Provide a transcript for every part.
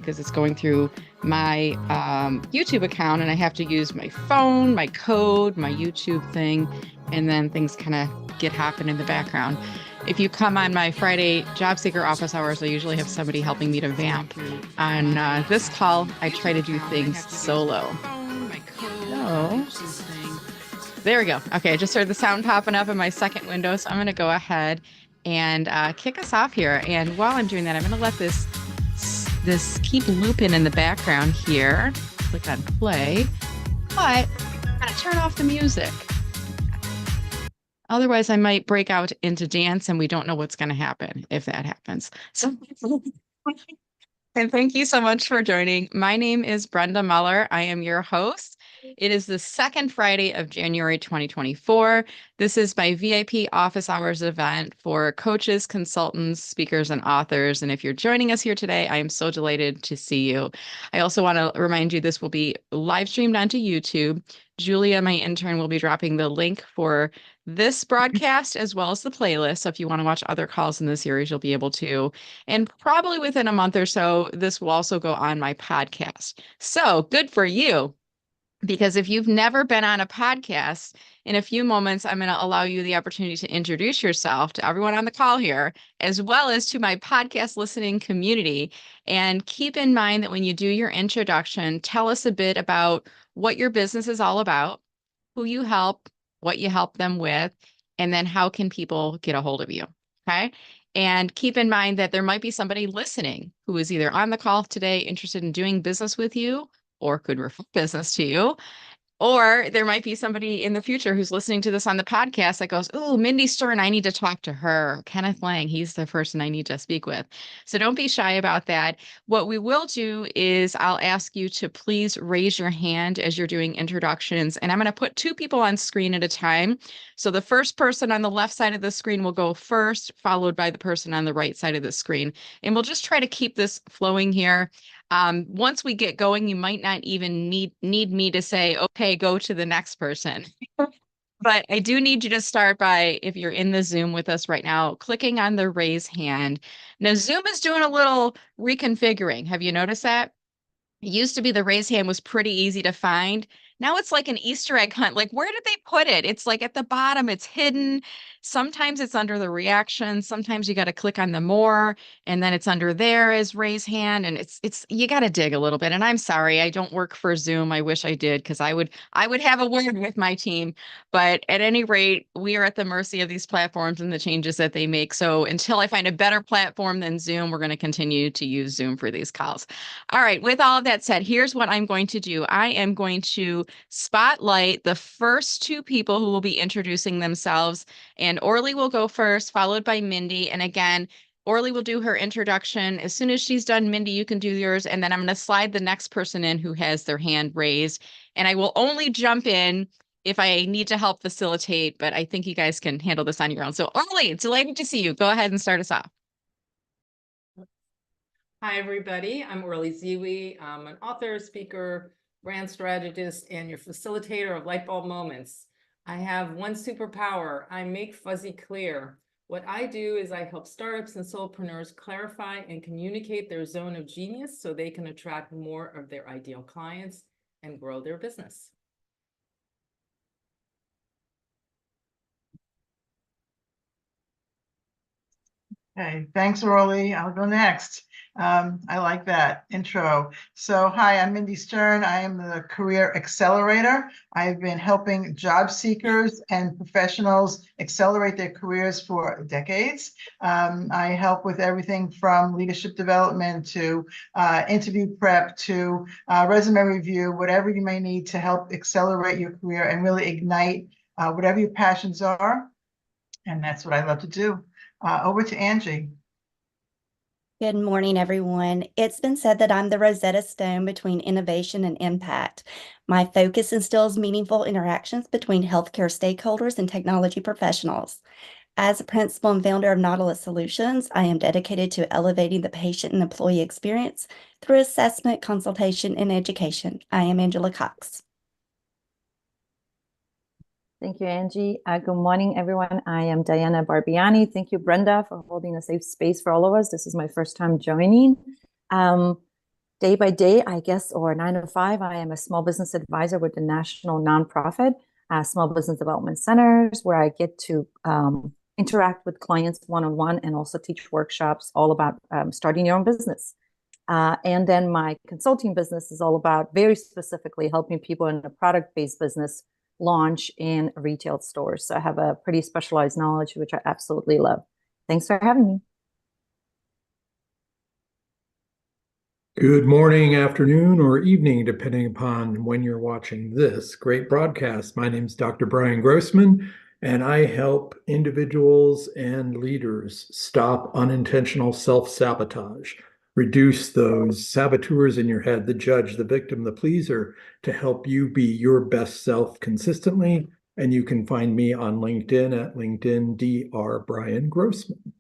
because it's going through my YouTube account, and I have to use my phone, my code, my YouTube thing, and then things kind of get hopping in the background. If you come on my Friday job seeker office hours, I usually have somebody helping me to vamp. On this call, I try to do things solo. Oh, there we go. Okay, I just heard the sound popping up in my second window, so I'm going to go ahead and kick us off here. And while I'm doing that, I'm going to let this keep looping in the background here. Click on play, but I'm going to turn off the music. Otherwise, I might break out into dance, and we don't know what's going to happen if that happens. So, and thank you so much for joining. My name is Brenda Meller. I am your host. It is the second Friday of January 2024. This is my VIP office hours event for coaches, consultants, speakers, and authors. And if you're joining us here today, I am so delighted to see you. I also want to remind you this will be live streamed onto YouTube. Julia, my intern, will be dropping the link for this broadcast as well as the playlist. So if you want to watch other calls in the series, you'll be able to. And probably within a month or so, this will also go on my podcast. So good for you. Because if you've never been on a podcast, in a few moments, I'm going to allow you the opportunity to introduce yourself to everyone on the call here, as well as to my podcast listening community. And keep in mind that when you do your introduction, tell us a bit about what your business is all about, who you help, what you help them with, and then how can people get a hold of you. Okay. And keep in mind that there might be somebody listening who is either on the call today interested in doing business with you or could refer business to you. Or there might be somebody in the future who's listening to this on the podcast that goes, "Oh, Mindy Stern, I need to talk to her. Kenneth Lang, he's the person I need to speak with." So don't be shy about that. What we will do is I'll ask you to please raise your hand as you're doing introductions. And I'm going to put two people on screen at a time. So the first person on the left side of the screen will go first, followed by the person on the right side of the screen. And we'll just try to keep this flowing here. Once we get going, you might not even need me to say, okay, go to the next person. But I do need you to start by, if you're in the Zoom with us right now, clicking on the raise hand. Now, Zoom is doing a little reconfiguring. Have you noticed that? It used to be the raise hand was pretty easy to find. Now it's like an Easter egg hunt. Like, where did they put it? It's like at the bottom, it's hidden. Sometimes it's under the reaction. Sometimes you got to click on the more, and then it's under there as raise hand. And it's you got to dig a little bit. And I'm sorry, I don't work for Zoom. I wish I did, because I would have a word with my team. But at any rate, we are at the mercy of these platforms and the changes that they make. So until I find a better platform than Zoom, we're going to continue to use Zoom for these calls. All right, with all of that said, here's what I'm going to do. I am going to spotlight the first two people who will be introducing themselves, and Orly will go first, followed by Mindy. And again, Orly will do her introduction. As soon as she's done, Mindy, you can do yours, and then I'm going to slide the next person in who has their hand raised. And I will only jump in if I need to help facilitate, but I think you guys can handle this on your own. So Orly, delighted to see you. Go ahead and start us off. Hi, everybody. I'm Orly Ziwi. I'm an author, speaker, brand strategist, and your facilitator of light bulb moments. I have one superpower. I make fuzzy clear. What I do is I help startups and solopreneurs clarify and communicate their zone of genius so they can attract more of their ideal clients and grow their business. Okay, thanks, Orly. I'll go next. I like that intro. So, hi, I'm Mindy Stern. I am the Career Accelerator. I've been helping job seekers and professionals accelerate their careers for decades. I help with everything from leadership development to interview prep to resume review, whatever you may need to help accelerate your career and really ignite whatever your passions are. And that's what I love to do. Over to Angie. Good morning, everyone. It's been said that I'm the Rosetta Stone between innovation and impact. My focus instills meaningful interactions between healthcare stakeholders and technology professionals. As a principal and founder of Nautilus Solutions, I am dedicated to elevating the patient and employee experience through assessment, consultation, and education. I am Angela Cox. Thank you, Angie. Good morning, everyone. I am Diana Barbiani. Thank you, Brenda, for holding a safe space for all of us. This is my first time joining. day by day, I guess, or 9 to 5, I am a small business advisor with the national nonprofit Small Business Development Centers, where I get to interact with clients one-on-one and also teach workshops all about starting your own business. And then my consulting business is all about very specifically helping people in a product-based business launch in retail stores. So I have a pretty specialized knowledge, which I absolutely love. Thanks for having me. Good morning, afternoon, or evening, depending upon when you're watching this great broadcast. My name is Dr. Brian Grossman, and I help individuals and leaders stop unintentional self-sabotage, reduce those saboteurs in your head, the judge, the victim, the pleaser, to help you be your best self consistently. And you can find me on LinkedIn at LinkedIn Dr. Brian Grossman.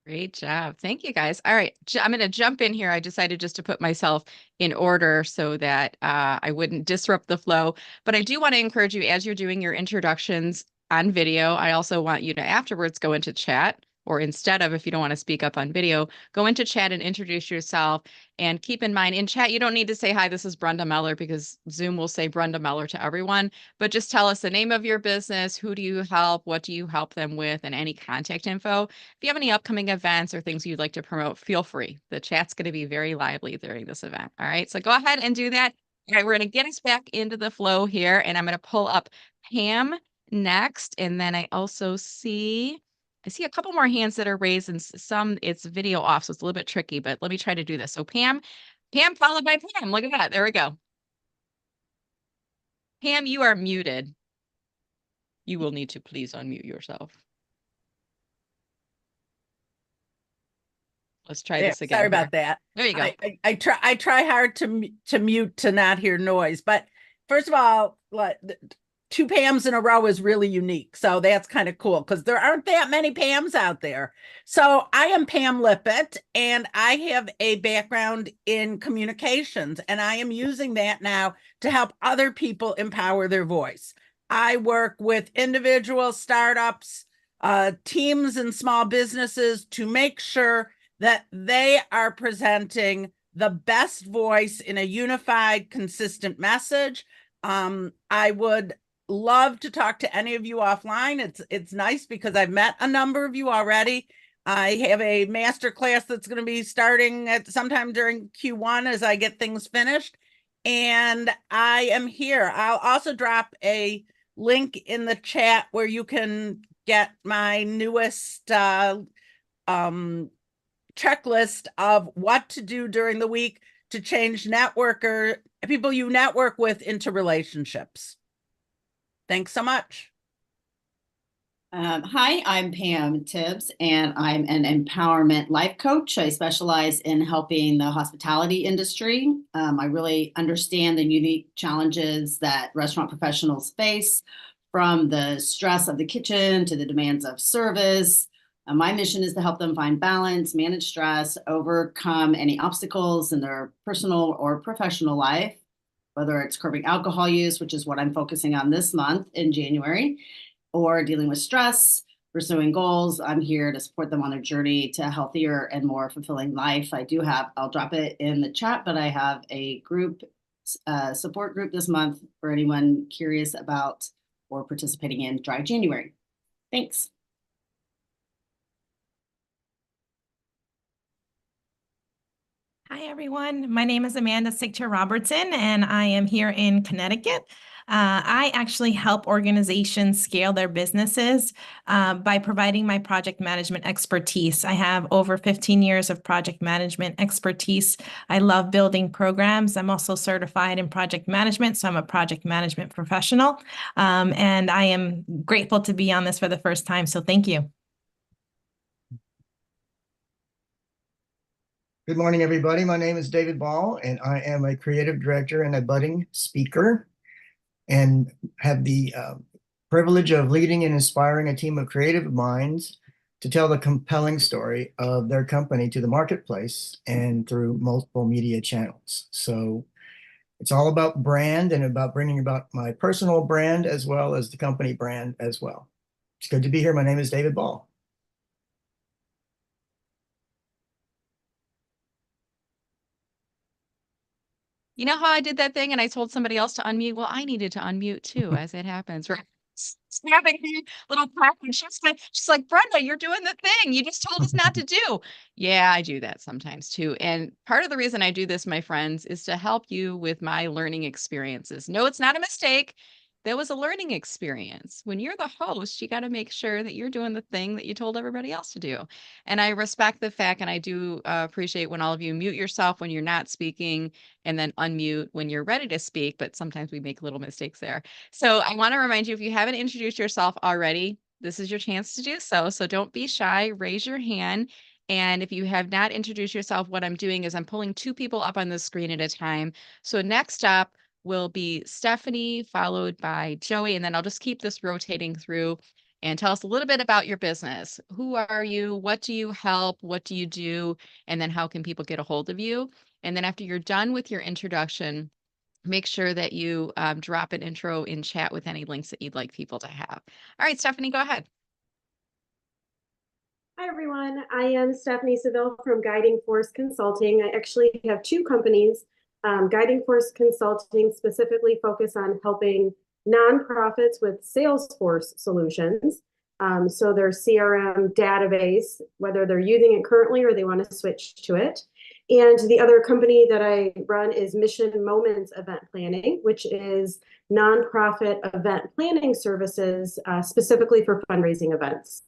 Great job. Thank you, guys. All right. I'm going to jump in here. I decided just to put myself in order so that I wouldn't disrupt the flow. But I do want to encourage you as you're doing your introductions on video. I also want you to afterwards go into chat, or instead of, if you don't want to speak up on video, go into chat and introduce yourself. And keep in mind, in chat, you don't need to say, hi, this is Brenda Meller, because Zoom will say Brenda Meller to everyone. But just tell us the name of your business, who do you help, what do you help them with, and any contact info. If you have any upcoming events or things you'd like to promote, feel free. The chat's going to be very lively during this event. All right, so go ahead and do that. All right, we're going to get us back into the flow here, and I'm going to pull up Pam next. And then I see a couple more hands that are raised, and some it's video off, so it's a little bit tricky, but let me try to do this. So Pam followed by Pam. Look at that. There we go. Pam, you are muted. You will need to please unmute yourself. Let's try this again. Sorry about that. There you go. I try hard to mute to not hear noise, but first of all, two Pams in a row is really unique. So that's kind of cool because there aren't that many Pams out there. So I am Pam Lippett, and I have a background in communications, and I am using that now to help other people empower their voice. I work with individuals, startups, teams, and small businesses to make sure that they are presenting the best voice in a unified, consistent message. I would love to talk to any of you offline. It's nice because I've met a number of you already. I have a master class that's going to be starting at sometime during Q1 as I get things finished. And I am here. I'll also drop a link in the chat where you can get my newest checklist of what to do during the week to change people you network with into relationships. Thanks so much. Hi, I'm Pam Tibbs, and I'm an empowerment life coach. I specialize in helping the hospitality industry. I really understand the unique challenges that restaurant professionals face, from the stress of the kitchen to the demands of service. My mission is to help them find balance, manage stress, overcome any obstacles in their personal or professional life, whether it's curbing alcohol use, which is what I'm focusing on this month in January, or dealing with stress, pursuing goals. I'm here to support them on their journey to a healthier and more fulfilling life. I'll drop it in the chat, but I have a support group this month for anyone curious about or participating in Dry January. Thanks. Hi, everyone. My name is Amanda Sigter Robertson, and I am here in Connecticut. I actually help organizations scale their businesses by providing my project management expertise. I have over 15 years of project management expertise. I love building programs. I'm also certified in project management, so I'm a project management professional. And I am grateful to be on this for the first time, so thank you. Good morning, everybody. My name is David Ball, and I am a creative director and a budding speaker, and have the privilege of leading and inspiring a team of creative minds to tell the compelling story of their company to the marketplace and through multiple media channels. So it's all about brand and about bringing about my personal brand as well as the company brand as well. It's good to be here. My name is David Ball. You know how I did that thing and I told somebody else to unmute? Well, I needed to unmute too, as it happens, right? Snapping her little clap and she's like, Brenda, you're doing the thing you just told us not to do. Yeah, I do that sometimes too. And part of the reason I do this, my friends, is to help you with my learning experiences. No, it's not a mistake. That was a learning experience. When you're the host, you got to make sure that you're doing the thing that you told everybody else to do. And I respect the fact, and I do appreciate when all of you mute yourself when you're not speaking and then unmute when you're ready to speak, but sometimes we make little mistakes there. So I want to remind you, if you haven't introduced yourself already, this is your chance to do so. So don't be shy, raise your hand. And if you have not introduced yourself, what I'm doing is I'm pulling two people up on the screen at a time. So next up will be Stephanie, followed by Joey, and then I'll just keep this rotating through and tell us a little bit about your business. Who are you? What do you help? What do you do? And then how can people get a hold of you? And then after you're done with your introduction, make sure that you drop an intro in chat with any links that you'd like people to have. All right, Stephanie, go ahead. Hi, everyone. I am Stephanie Seville from Guiding Force Consulting. I actually have two companies. Guiding Force Consulting specifically focus on helping nonprofits with Salesforce solutions. So their CRM database, whether they're using it currently or they want to switch to it. And the other company that I run is Mission Moments Event Planning, which is nonprofit event planning services specifically for fundraising events.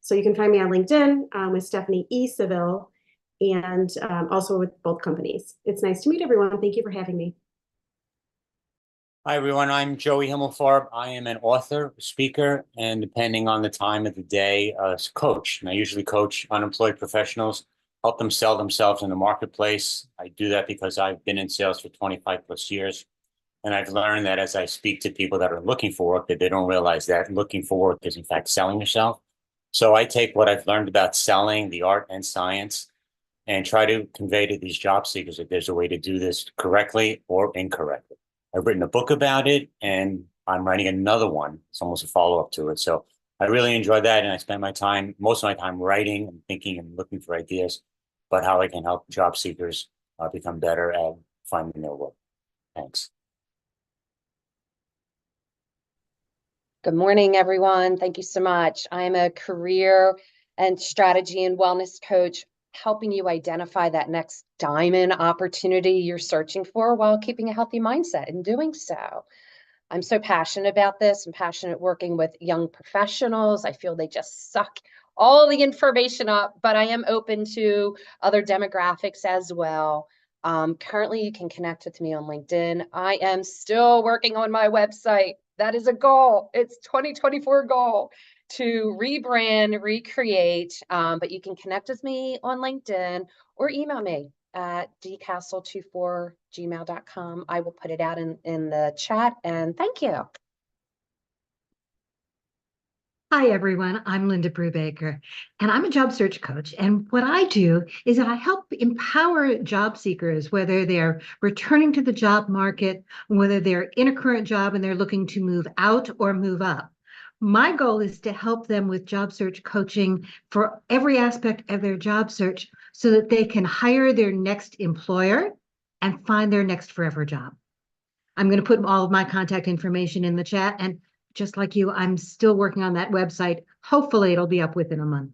So you can find me on LinkedIn with Stephanie E. Seville and also with both companies. It's nice to meet everyone. Thank you for having me. Hi, everyone. I'm Joey Himmelfarb. I am an author, speaker, and depending on the time of the day, a coach. And I usually coach unemployed professionals, help them sell themselves in the marketplace. I do that because I've been in sales for 25 plus years. And I've learned that as I speak to people that are looking for work, that they don't realize that looking for work is in fact selling yourself. So I take what I've learned about selling, the art and science, and try to convey to these job seekers that there's a way to do this correctly or incorrectly. I've written a book about it, and I'm writing another one. It's almost a follow-up to it. So I really enjoy that, and I spend most of my time writing and thinking and looking for ideas about how I can help job seekers become better at finding their work. Thanks. Good morning, everyone. Thank you so much. I'm a career and strategy and wellness coach, helping you identify that next diamond opportunity you're searching for while keeping a healthy mindset in doing so. I'm so passionate about this. I'm passionate working with young professionals. I feel they just suck all the information up, but I am open to other demographics as well. Currently, you can connect with me on LinkedIn. I am still working on my website. That is a goal. It's 2024 goal to rebrand, recreate, but you can connect with me on LinkedIn or email me at dcastle24@gmail.com. I will put it out in the chat, and thank you. Hi, everyone. I'm Linda Brubaker, and I'm a job search coach. And what I do is I help empower job seekers, whether they're returning to the job market, whether they're in a current job and they're looking to move out or move up. My goal is to help them with job search coaching for every aspect of their job search so that they can hire their next employer and find their next forever job. I'm going to put all of my contact information in the chat, and just like you, I'm still working on that website. Hopefully it'll be up within a month.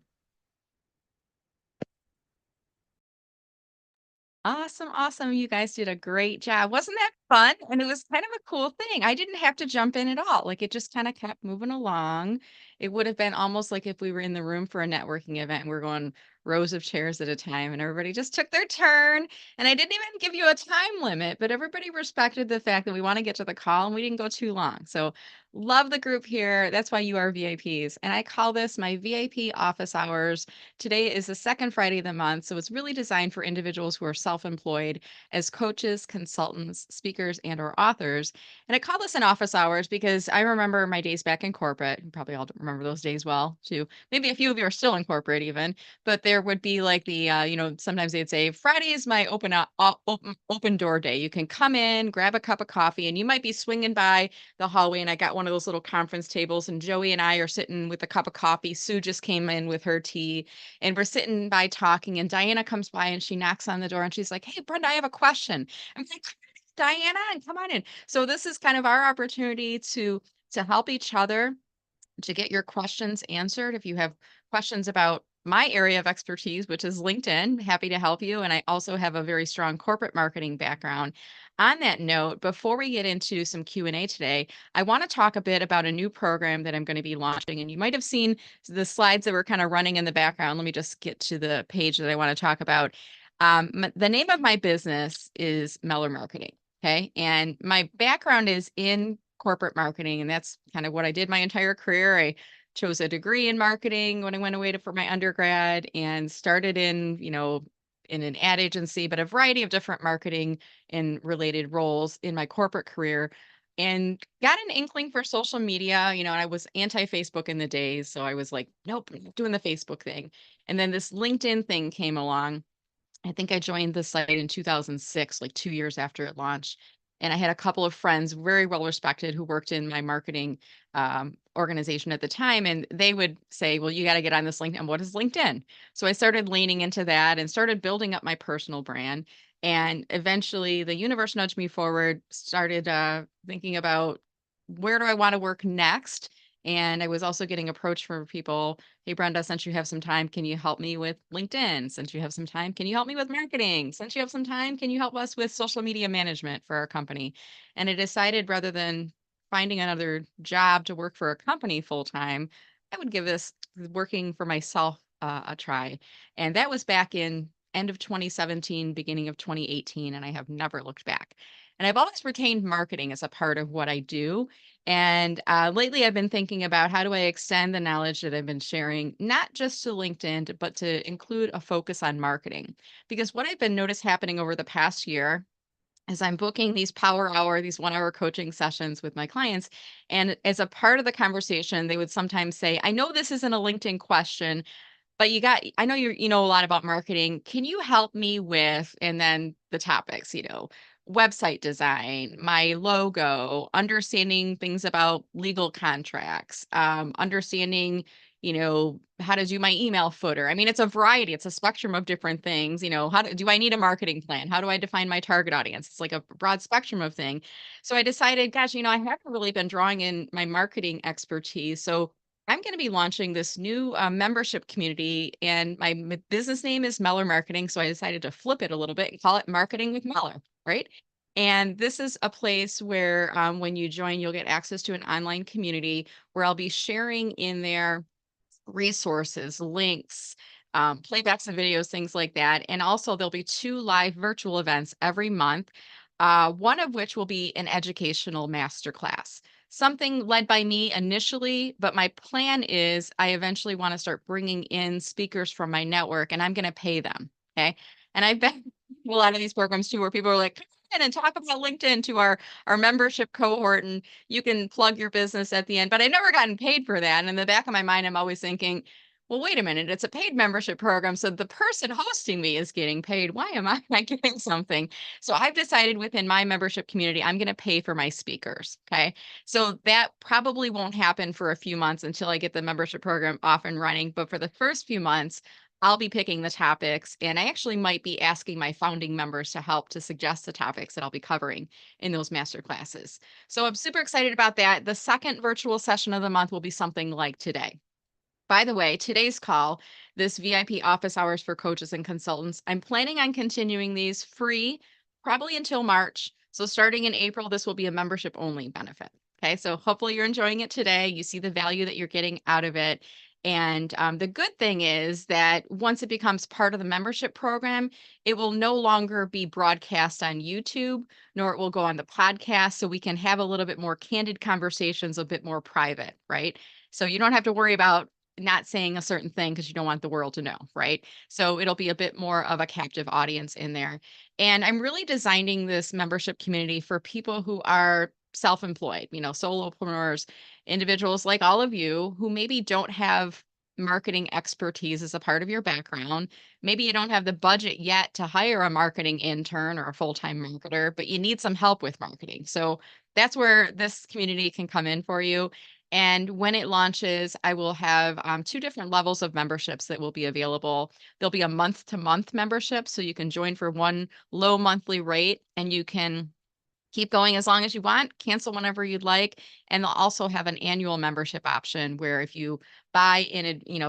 Awesome. Awesome. You guys did a great job. Wasn't that fun? And it was kind of a cool thing. I didn't have to jump in at all. Like it just kind of kept moving along. It would have been almost like if we were in the room for a networking event and we're going rows of chairs at a time and everybody just took their turn. And I didn't even give you a time limit, but everybody respected the fact that we want to get to the call and we didn't go too long. So love the group here. That's why you are VIPs. And I call this my VIP office hours. Today is the second Friday of the month, so it's really designed for individuals who are self-employed as coaches, consultants, speakers, and or authors. And I call this an office hours because I remember my days back in corporate. You probably all remember those days well, too. Maybe a few of you are still in corporate even, but there would be like the, sometimes they'd say, Friday is my open door day. You can come in, grab a cup of coffee, and you might be swinging by the hallway, and I got one of those little conference tables, and Joey and I are sitting with a cup of coffee. Sue just came in with her tea. And we're sitting by talking, and Diana comes by and she knocks on the door and she's like, hey, Brenda, I have a question. I'm like, Diana, and come on in. So this is kind of our opportunity to help each other to get your questions answered. If you have questions about my area of expertise, which is LinkedIn, happy to help you. And I also have a very strong corporate marketing background. On that note, before we get into some Q&A today, I want to talk a bit about a new program that I'm going to be launching. And you might have seen the slides that were kind of running in the background. Let me just get to the page that I want to talk about. The name of my business is Meller Marketing. Okay. And my background is in corporate marketing, and that's kind of what I did my entire career. I chose a degree in marketing when I went away for my undergrad and started in, in an ad agency, but a variety of different marketing and related roles in my corporate career, and got an inkling for social media. And I was anti-Facebook in the days. So I was like, nope, I'm not doing the Facebook thing. And then this LinkedIn thing came along. I think I joined the site in 2006, like 2 years after it launched. And I had a couple of friends, very well respected, who worked in my marketing organization at the time. And they would say, well, you got to get on this LinkedIn. What is LinkedIn? So I started leaning into that and started building up my personal brand. And eventually the universe nudged me forward, started thinking about where do I want to work next? And I was also getting approached from people, hey, Brenda, since you have some time, can you help me with LinkedIn? Since you have some time, can you help me with marketing? Since you have some time, can you help us with social media management for our company? And I decided rather than finding another job to work for a company full time, I would give this working for myself a try. And that was back in end of 2017, beginning of 2018, and I have never looked back. And I've always retained marketing as a part of what I do. And lately, I've been thinking about how do I extend the knowledge that I've been sharing, not just to LinkedIn, but to include a focus on marketing. Because what I've been noticed happening over the past year is I'm booking these power hour, these 1 hour coaching sessions with my clients. And as a part of the conversation, they would sometimes say, I know this isn't a LinkedIn question, but I know you know a lot about marketing. Can you help me with, and then the topics, website design, my logo, understanding things about legal contracts, understanding, how to do my email footer. I mean, it's a variety, it's a spectrum of different things. How do I need a marketing plan? How do I define my target audience? It's like a broad spectrum of thing. So I decided, gosh, I haven't really been drawing in my marketing expertise. So I'm going to be launching this new membership community, and my business name is Meller Marketing. So I decided to flip it a little bit and call it Marketing with Meller, right? And this is a place where when you join, you'll get access to an online community where I'll be sharing in there resources, links, playbacks of videos, things like that. And also there'll be 2 live virtual events every month, one of which will be an educational masterclass, something led by me initially, but my plan is I eventually want to start bringing in speakers from my network, and I'm going to pay them. Okay. And I've been in a lot of these programs too, where people are like, come in and talk about LinkedIn to our membership cohort, and you can plug your business at the end, but I've never gotten paid for that. And in the back of my mind, I'm always thinking, well, wait a minute, it's a paid membership program. So the person hosting me is getting paid. Why am I not getting something? So I've decided within my membership community, I'm going to pay for my speakers. Okay. So that probably won't happen for a few months until I get the membership program off and running. But for the first few months, I'll be picking the topics, and I actually might be asking my founding members to help to suggest the topics that I'll be covering in those master classes. So I'm super excited about that. The second virtual session of the month will be something like today. By the way, today's call, this VIP office hours for coaches and consultants, I'm planning on continuing these free, probably until March. So starting in April, this will be a membership only benefit. Okay, so hopefully you're enjoying it today. You see the value that you're getting out of it. And the good thing is that once it becomes part of the membership program, it will no longer be broadcast on YouTube, nor it will go on the podcast. So we can have a little bit more candid conversations, a bit more private, right? So you don't have to worry about not saying a certain thing because you don't want the world to know, right? So it'll be a bit more of a captive audience in there. And I'm really designing this membership community for people who are self-employed, solopreneurs, individuals like all of you who maybe don't have marketing expertise as a part of your background. Maybe you don't have the budget yet to hire a marketing intern or a full-time marketer, but you need some help with marketing. So that's where this community can come in for you. And when it launches, I will have 2 different levels of memberships that will be available. There'll be a month-to-month membership, so you can join for one low monthly rate, and you can keep going as long as you want, cancel whenever you'd like. And they'll also have an annual membership option where if you buy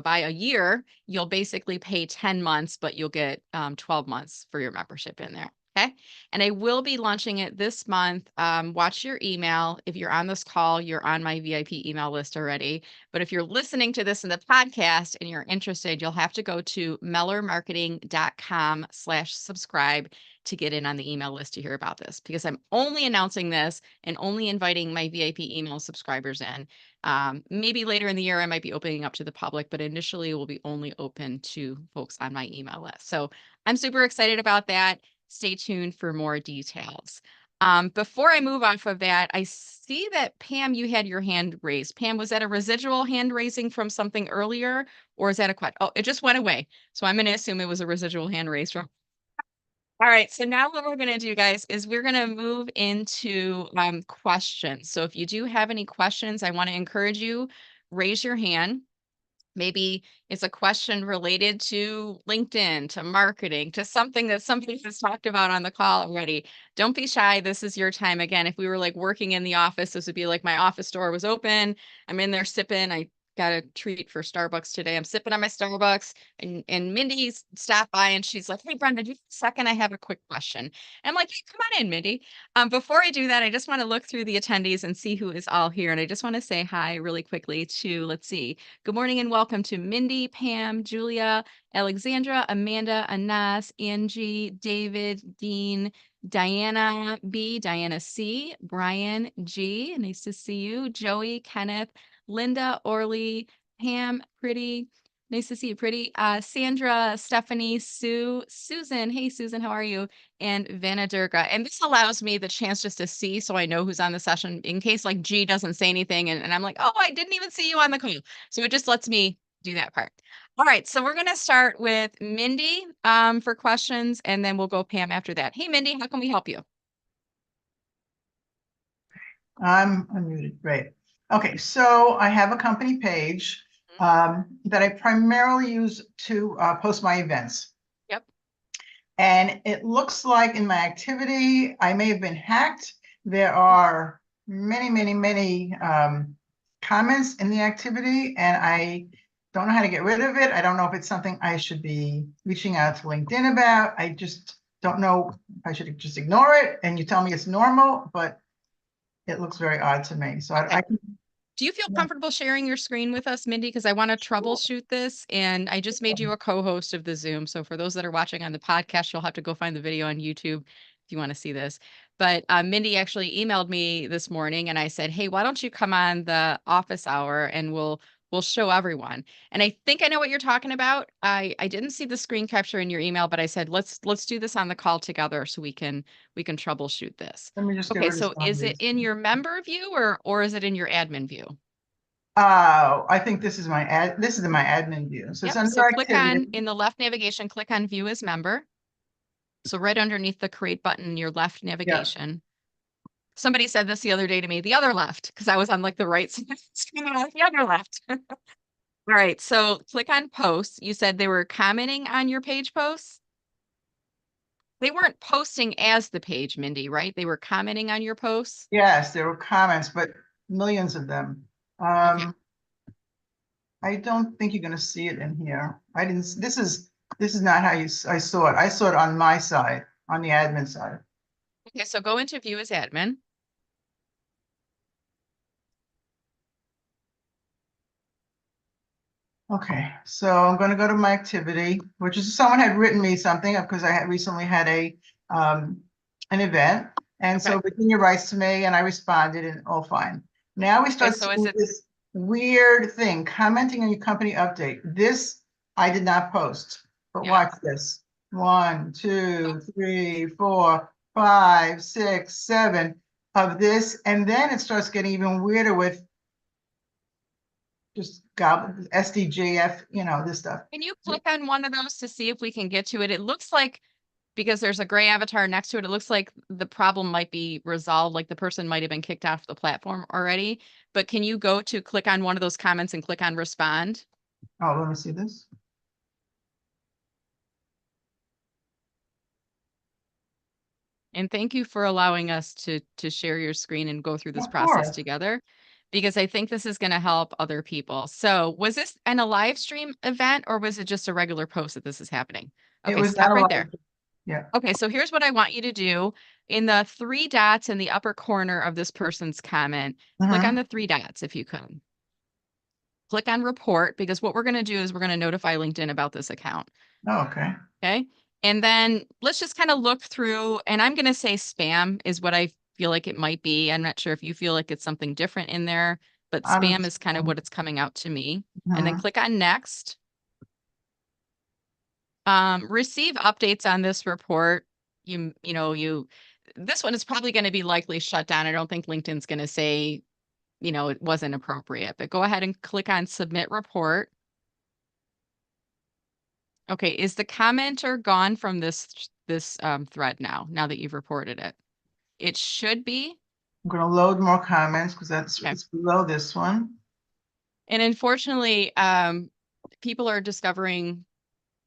buy a year, you'll basically pay 10 months, but you'll get 12 months for your membership in there. Okay. And I will be launching it this month. Watch your email. If you're on this call, you're on my VIP email list already. But if you're listening to this in the podcast and you're interested, you'll have to go to mellermarketing.com/subscribe to get in on the email list to hear about this, because I'm only announcing this and only inviting my VIP email subscribers in. Maybe later in the year, I might be opening up to the public, but initially it will be only open to folks on my email list. So I'm super excited about that. Stay tuned for more details. Before I move off of that, I see that Pam, you had your hand raised. Pam, was that a residual hand raising from something earlier, or is that a question? Oh, it just went away. So I'm going to assume it was a residual hand raised from. All right, so now what we're going to do, guys, is we're going to move into questions. So if you do have any questions, I want to encourage you, raise your hand. Maybe it's a question related to LinkedIn, to marketing, to something that somebody has talked about on the call already. Don't be shy. This is your time. Again, if we were like working in the office, this would be like my office door was open. I'm in there sipping. I got a treat for Starbucks today. I'm sipping on my Starbucks, and Mindy stopped by and she's like, "Hey, Brenda, just a second. I have a quick question." And I'm like, "Hey, come on in, Mindy." Before I do that, I just want to look through the attendees and see who is all here. And I just want to say hi really quickly to, let's see. Good morning and welcome to Mindy, Pam, Julia, Alexandra, Amanda, Anas, Angie, David, Dean, Diana B, Diana C, Brian G, nice to see you, Joey, Kenneth, Linda, Orly, Pam, Pretty, nice to see you, Pretty, Sandra, Stephanie, Sue, Susan, hey Susan, how are you? And Vanna Durga. And this allows me the chance just to see, so I know who's on the session in case like G doesn't say anything and I'm like, oh, I didn't even see you on the call. So it just lets me do that part. All right, so we're going to start with Mindy for questions, and then we'll go Pam after that. Hey, Mindy, how can we help you? I'm unmuted. Great. Okay, so I have a company page that I primarily use to post my events. Yep. And it looks like in my activity, I may have been hacked. There are many, many, many comments in the activity, and I don't know how to get rid of it. I don't know if it's something I should be reaching out to LinkedIn about. I just don't know if I should just ignore it. And you tell me it's normal, but it looks very odd to me. So I can. Do you feel comfortable sharing your screen with us, Mindy? Because I want to troubleshoot this, and I just made you a co-host of the Zoom. So for those that are watching on the podcast, you'll have to go find the video on YouTube if you want to see this. But Mindy actually emailed me this morning, and I said, "Hey, why don't you come on the office hour and we'll show everyone." And I think I know what you're talking about. I didn't see the screen capture in your email, but I said let's do this on the call together so we can troubleshoot this. Let me just get Okay, rid of so some of is it these. in your member view or is it in your admin view? I think this is my admin view. So it's Yep, under so click on, activity. in the left navigation, click on View as Member. So right underneath the Create button, your left navigation. Somebody said this the other day to me, the other left, because I was on like the right side of the screen, the other left. All right, so click on Posts. You said they were commenting on your page posts? They weren't posting as the page, Mindy, right? They were commenting on your posts? Yes, there were comments, but millions of them. Okay. I don't think you're going to see it in here. I didn't. This is not how I saw it. I saw it on my side, on the admin side. Okay, so go into View as Admin. Okay, so I'm going to go to my activity, which is someone had written me something because I had recently had an event, and so Virginia writes to me, and I responded, and all fine. Now we start so seeing this weird thing, commenting on your company update. This I did not post, but watch this. 1, 2, 3, 4, 5, 6, 7 of this, and then it starts getting even weirder with just SDGF, this stuff. Can you click on one of those to see if we can get to it? It looks like, because there's a gray avatar next to it, it looks like the problem might be resolved, like the person might have been kicked off the platform already. But can you go to click on one of those comments and click on respond? Oh, let me see this. And thank you for allowing us to share your screen and go through this Of process course. together, because I think this is going to help other people. So was this in a live stream event or was it just a regular post that this is happening? It Okay, was stop not a right lot. there. Yeah. Okay, so here's what I want you to do. In the 3 dots in the upper corner of this person's comment, click on the 3 dots if you could. Click on report, because what we're going to do is we're going to notify LinkedIn about this account. Oh, okay. Okay. And then let's just kind of look through, and I'm going to say spam is what I feel like it might be. I'm not sure if you feel like it's something different in there, but spam is kind of what it's coming out to me. And then click on next. Receive updates on this report. This one is probably going to be likely shut down. I don't think LinkedIn's going to say, it wasn't appropriate, but go ahead and click on submit report. Okay, is the commenter gone from this thread now that you've reported it? It should be. I'm going to load more comments because it's below this one. And unfortunately, people are discovering,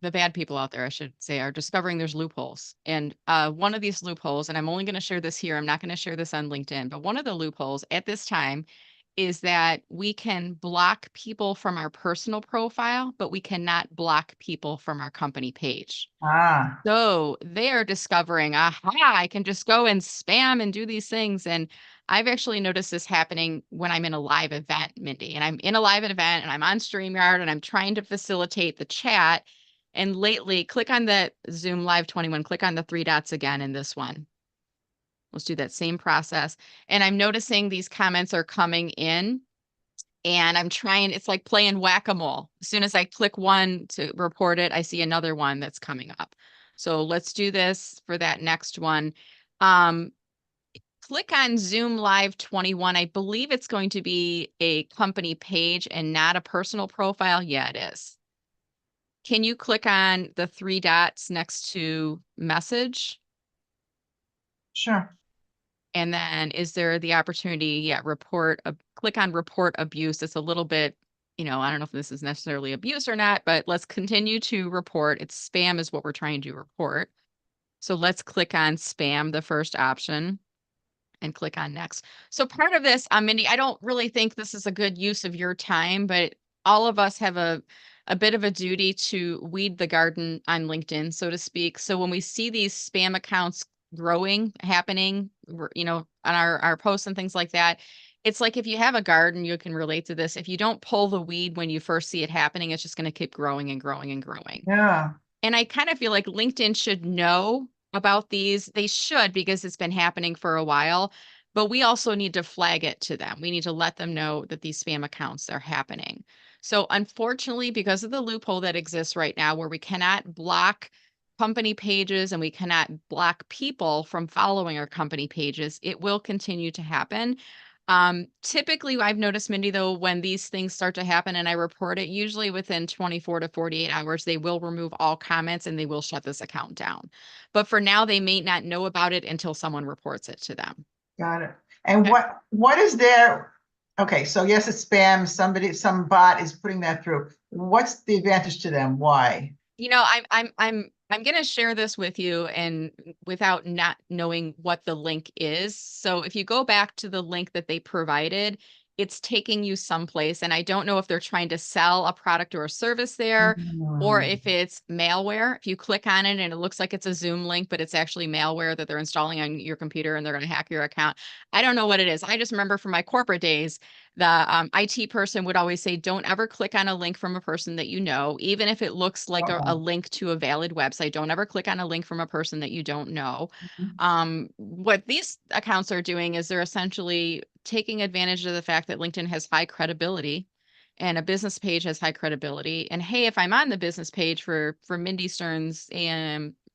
the bad people out there, I should say, are discovering there's loopholes. And one of these loopholes, and I'm only going to share this here, I'm not going to share this on LinkedIn, but one of the loopholes at this time is that we can block people from our personal profile, but we cannot block people from our company page. Ah. So they are discovering, aha, I can just go and spam and do these things. And I've actually noticed this happening when I'm in a live event, Mindy, and I'm in a live event and I'm on StreamYard and I'm trying to facilitate the chat. And lately, click on the Zoom Live 21, click on the 3 dots again in this one. Let's do that same process. And I'm noticing these comments are coming in and I'm trying, it's like playing whack-a-mole. As soon as I click one to report it, I see another one that's coming up. So let's do this for that next one. Click on Zoom Live 21. I believe it's going to be a company page and not a personal profile. Yeah, it is. Can you click on the 3 dots next to message? Sure. And then is there the opportunity, click on report abuse. It's a little bit, I don't know if this is necessarily abuse or not, but let's continue to report. It's spam is what we're trying to report. So let's click on spam, the first option, and click on next. So part of this, Mindy, I don't really think this is a good use of your time, but all of us have a bit of a duty to weed the garden on LinkedIn, so to speak. So when we see these spam accounts happening, on our posts and things like that, it's like if you have a garden, you can relate to this. If you don't pull the weed when you first see it happening, it's just going to keep growing and growing and growing. Yeah. And I kind of feel like LinkedIn should know about these. They should, because it's been happening for a while, but we also need to flag it to them. We need to let them know that these spam accounts are happening. So unfortunately, because of the loophole that exists right now where we cannot block company pages and we cannot block people from following our company pages, it will continue to happen. Typically, I've noticed, Mindy, though, when these things start to happen and I report it, usually within 24 to 48 hours, they will remove all comments and they will shut this account down. But for now, they may not know about it until someone reports it to them. Got it. And what is there? Okay, so yes, it's spam. Some bot is putting that through. What's the advantage to them? Why? I'm going to share this with you and without not knowing what the link is. So if you go back to the link that they provided, it's taking you someplace. And I don't know if they're trying to sell a product or a service there, or if it's malware. If you click on it and it looks like it's a Zoom link, but it's actually malware that they're installing on your computer and they're going to hack your account. I don't know what it is. I just remember from my corporate days, the IT person would always say, don't ever click on a link from a person that you know, even if it looks like a link to a valid website. Don't ever click on a link from a person that you don't know. What these accounts are doing is they're essentially taking advantage of the fact that LinkedIn has high credibility and a business page has high credibility. And hey, if I'm on the business page for Mindy Stern's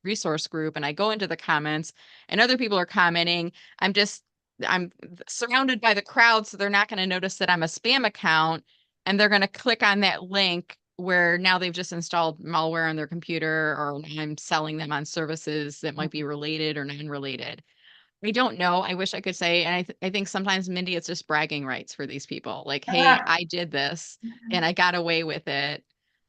resource group and I go into the comments and other people are commenting, I'm surrounded by the crowd, so they're not going to notice that I'm a spam account, and they're going to click on that link where now they've just installed malware on their computer, or I'm selling them on services that might be related or non-related. I don't know. I wish I could say, and I think sometimes, Mindy, it's just bragging rights for these people. Like, hey, I did this and I got away with it.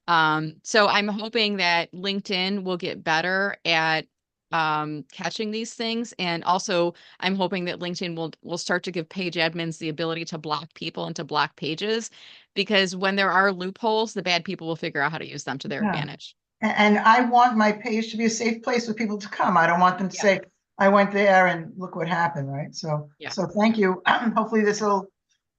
So I'm hoping that LinkedIn will get better at catching these things. And also I'm hoping that LinkedIn will start to give page admins the ability to block people and to block pages, because when there are loopholes, the bad people will figure out how to use them to their Yeah. advantage. And I want my page to be a safe place for people to come. I don't want them to say, I went there and look what happened, right? So, so thank you. Hopefully this will,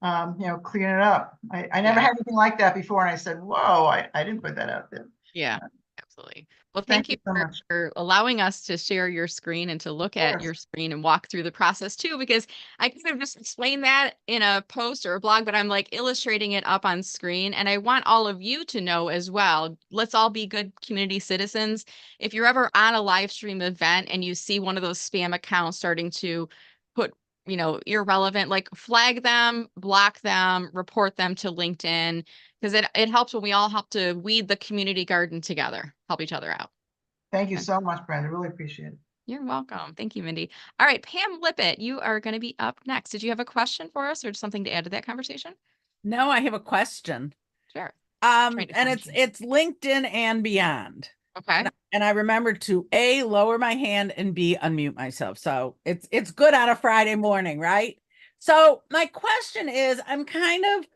clean it up. I never had anything like that before. And I said, whoa, I didn't put that out there. Yeah, absolutely. Well, Thank thank you you so much. for allowing us to share your screen and to look at your screen and walk through the process too, because I could have just explained that in a post or a blog, but I'm like illustrating it up on screen. And I want all of you to know as well, let's all be good community citizens. If you're ever on a live stream event and you see one of those spam accounts starting to put, irrelevant, like flag them, block them, report them to LinkedIn, because it helps when we all help to weed the community garden together, help each other out. Thank you so much, Brenda. Really appreciate it. You're welcome. Thank you, Mindy. All right, Pam Lippett, you are going to be up next. Did you have a question for us or something to add to that conversation? No, I have a question. Sure. And it's LinkedIn and beyond. Okay. And I remembered to A, lower my hand, and B, unmute myself. So it's good on a Friday morning, right? So my question is, I'm kind of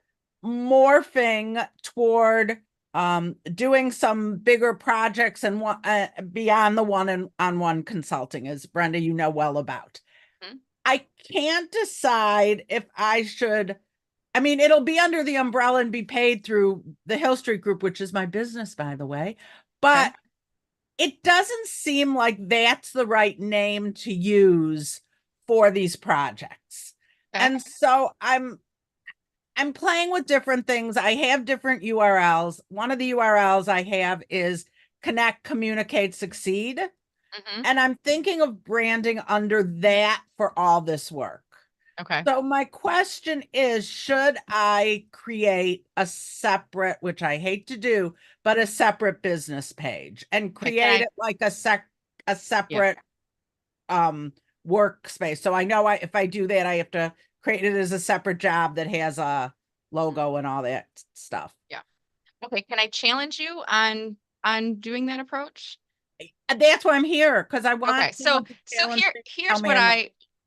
morphing toward doing some bigger projects and beyond the one-on-one consulting, as Brenda, you know well about. Mm-hmm. I can't decide if I should. I mean, it'll be under the umbrella and be paid through the Hill Street Group, which is my business, by the way. But it doesn't seem like that's the right name to use for these projects. And so I'm playing with different things. I have different URLs. One of the URLs I have is Connect, Communicate, Succeed. And I'm thinking of branding under that for all this work. Okay. So my question is, should I create a separate, which I hate to do, but a separate business page and create it like a separate workspace? So I know if I do that, I have to create it as a separate job that has a logo and all that stuff. Yeah. Okay. Can I challenge you on doing that approach? That's why I'm here, because I want. Okay. So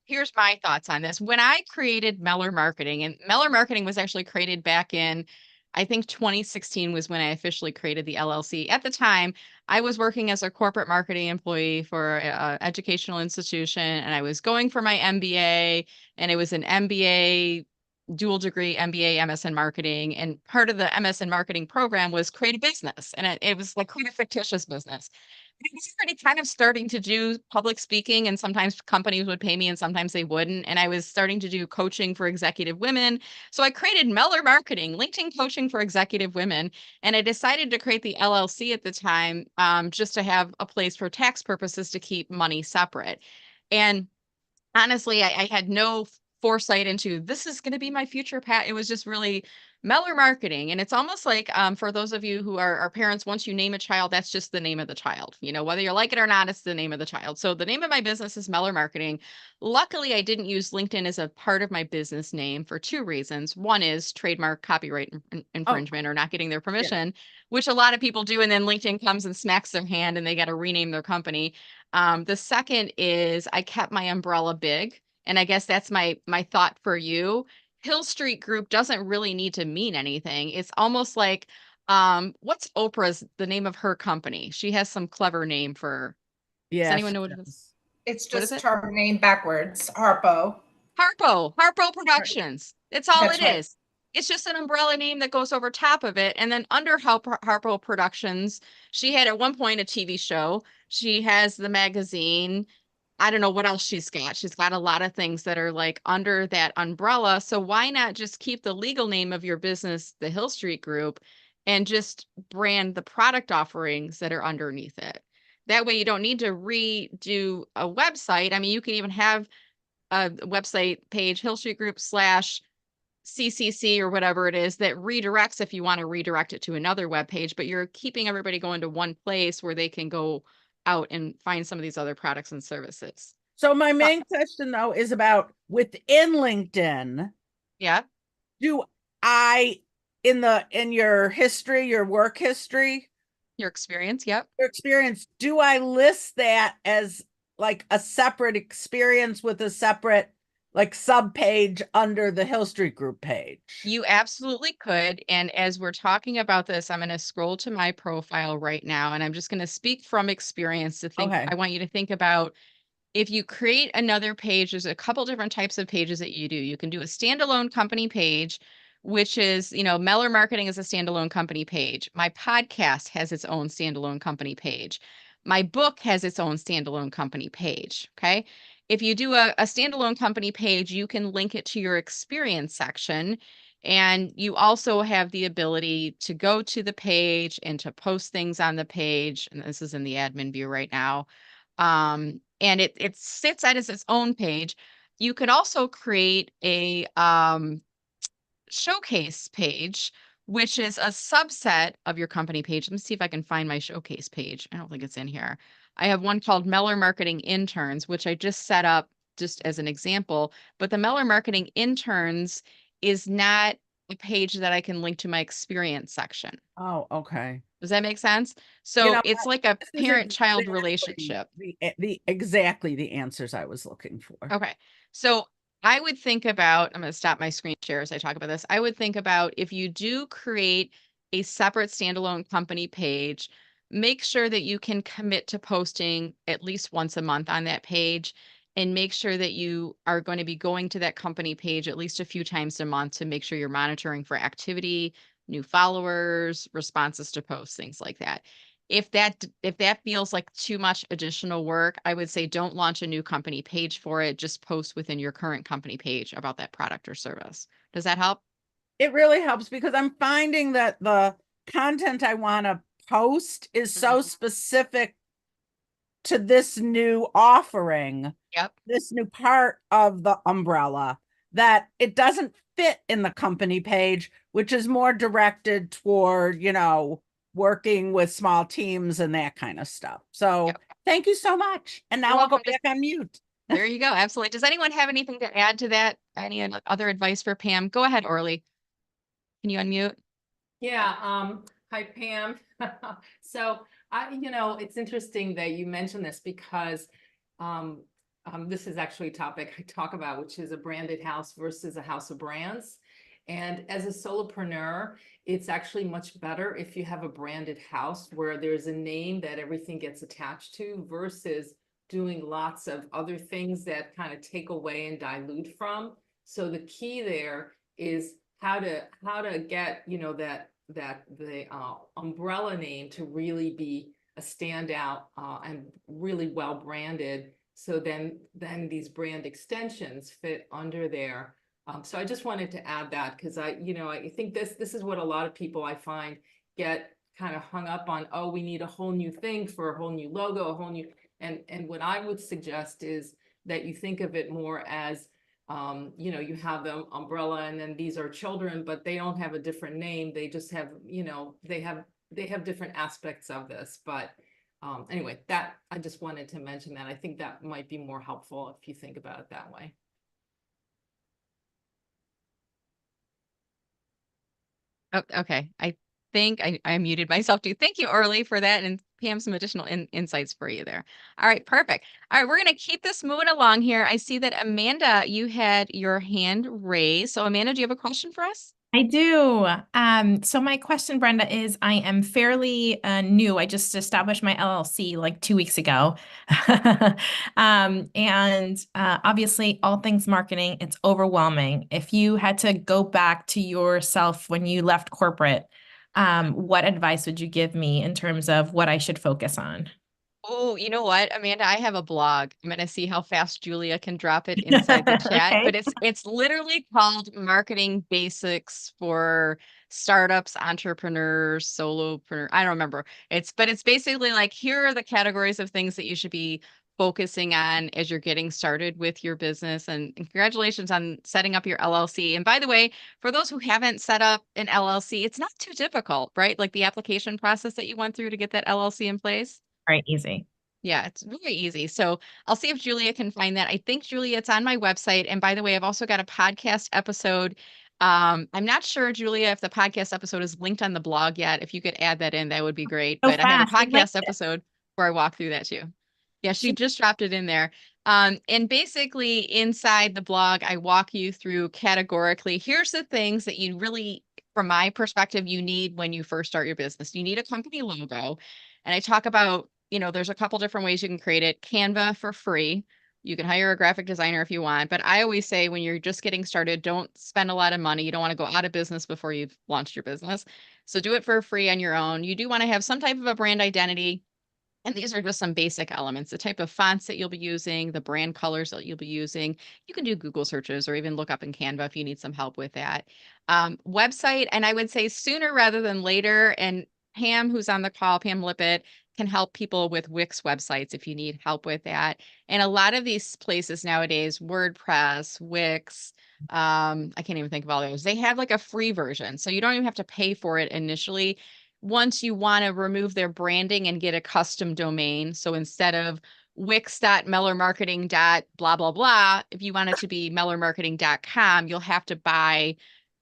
here's my thoughts on this. When I created Meller Marketing, and Meller Marketing was actually created back in, I think 2016 was when I officially created the LLC. At the time, I was working as a corporate marketing employee for an educational institution, and I was going for my MBA, and it was an MBA dual degree MBA MS in marketing. And part of the MS in marketing program was create a business. And it was like create a fictitious business. I was already kind of starting to do public speaking, and sometimes companies would pay me and sometimes they wouldn't. And I was starting to do coaching for executive women. So I created Meller Marketing, LinkedIn coaching for executive women. And I decided to create the LLC at the time, just to have a place for tax purposes to keep money separate. And honestly, I had no foresight into this is going to be my future path. It was just really Meller Marketing. And it's almost like, for those of you who are parents, once you name a child, that's just the name of the child. Whether you like it or not, it's the name of the child. So the name of my business is Meller Marketing. Luckily, I didn't use LinkedIn as a part of my business name for two reasons. One is trademark copyright infringement or not getting their permission, which a lot of people do. And then LinkedIn comes and smacks their hand and they got to rename their company. The second is I kept my umbrella big. And I guess that's my thought for you. Hill Street Group doesn't really need to mean anything. It's almost like, what's the name of her company? She has some clever name for. Does anyone know what it is? It's just her name backwards. Harpo Productions. It's all it is. It's just an umbrella name that goes over top of it. And then under Harpo Productions, she had at one point a TV show. She has the magazine. I don't know what else she's got. She's got a lot of things that are like under that umbrella. So why not just keep the legal name of your business, the Hill Street Group, and just brand the product offerings that are underneath it? That way you don't need to redo a website. I mean, you can even have a website page, Hill Street Group /CCC or whatever it is, that redirects if you want to redirect it to another web page, but you're keeping everybody going to one place where they can go out and find some of these other products and services. So my main question though is about within LinkedIn. Yeah. Do I, in your history, your work history, your experience, yep. Your experience, do I list that as like a separate experience with a separate like sub page under the Hill Street Group page? You absolutely could. And as we're talking about this, I'm going to scroll to my profile right now, and I'm just going to speak from experience to think. Okay. I want you to think about if you create another page, there's a couple different types of pages that you do. You can do a standalone company page, which is, Meller Marketing is a standalone company page. My podcast has its own standalone company page. My book has its own standalone company page. Okay. If you do a standalone company page, you can link it to your experience section. And you also have the ability to go to the page and to post things on the page. And this is in the admin view right now. And it sits as its own page. You could also create a showcase page, which is a subset of your company page. Let me see if I can find my showcase page. I don't think it's in here. I have one called Meller Marketing Interns, which I just set up just as an example. But the Meller Marketing Interns is not a page that I can link to my experience section. Oh, okay. Does that make sense? So it's like a This is parent-child exactly relationship. exactly the answers I was looking for. Okay. So I would think about, I'm going to stop my screen share as I talk about this. I would think about if you do create a separate standalone company page, make sure that you can commit to posting at least once a month on that page, and make sure that you are going to be going to that company page at least a few times a month to make sure you're monitoring for activity, new followers, responses to posts, things like that. If that feels like too much additional work, I would say don't launch a new company page for it. Just post within your current company page about that product or service. Does that help? It really helps because I'm finding that the content I want to post is so specific to this new offering, this new part of the umbrella, that it doesn't fit in the company page, which is more directed toward, working with small teams and that kind of stuff. So thank you so much. And now I'll go back on mute. There you go. Absolutely. Does anyone have anything to add to that? Any other advice for Pam? Go ahead, Orly. Can you unmute? Yeah. Hi, Pam. So it's interesting that you mentioned this because this is actually a topic I talk about, which is a branded house versus a house of brands. And as a solopreneur, it's actually much better if you have a branded house where there's a name that everything gets attached to versus doing lots of other things that kind of take away and dilute from. So the key there is how to get, that the umbrella name to really be a standout and really well branded. So then these brand extensions fit under there. So I just wanted to add that because I think this is what a lot of people I find get kind of hung up on. Oh, we need a whole new thing for a whole new logo, a whole new, and what I would suggest is that you think of it more as, you have the umbrella and then these are children, but they don't have a different name. They just have, they have different aspects of this. But anyway, that I just wanted to mention that. I think that might be more helpful if you think about it that way. Oh, okay. I think I muted myself too. Thank you, Orly, for that, and Pam, some additional insights for you there. All right, perfect. All right, we're going to keep this moving along here. I see that Amanda, you had your hand raised. So Amanda, do you have a question for us? I do. So my question, Brenda, is I am fairly new. I just established my LLC like 2 weeks ago. And obviously all things marketing, it's overwhelming. If you had to go back to yourself when you left corporate, what advice would you give me in terms of what I should focus on? Oh, you know what, Amanda, I have a blog. I'm going to see how fast Julia can drop it inside the chat, Okay. but it's literally called Marketing Basics for Startups, Entrepreneurs, Solopreneur. I don't remember. But it's basically like, here are the categories of things that you should be focusing on as you're getting started with your business. And congratulations on setting up your LLC. And by the way, for those who haven't set up an LLC, it's not too difficult, right? Like the application process that you went through to get that LLC in place. Right, easy. Yeah, it's very easy. So I'll see if Julia can find that. I think, Julia, it's on my website. And by the way, I've also got a podcast episode. I'm not sure, Julia, if the podcast episode is linked on the blog yet. If you could add that in, that would be great. So But I have a fast. I like podcast it. episode where I walk through that too. Yeah, she just dropped it in there. And basically inside the blog, I walk you through categorically. Here's the things that you really, from my perspective, you need when you first start your business. You need a company logo. And I talk about, there's a couple different ways you can create it. Canva for free. You can hire a graphic designer if you want. But I always say when you're just getting started, don't spend a lot of money. You don't want to go out of business before you've launched your business. So do it for free on your own. You do want to have some type of a brand identity. And these are just some basic elements, the type of fonts that you'll be using, the brand colors that you'll be using. You can do Google searches or even look up in Canva if you need some help with that. Website, and I would say sooner rather than later. And Pam, who's on the call, Pam Lippett, can help people with Wix websites if you need help with that. And a lot of these places nowadays, WordPress, Wix, I can't even think of all those. They have like a free version. So you don't even have to pay for it initially once you want to remove their branding and get a custom domain. So instead of wix.mellermarketing. Blah, blah, blah, if you want it to be mellermarketing.com, you'll have to buy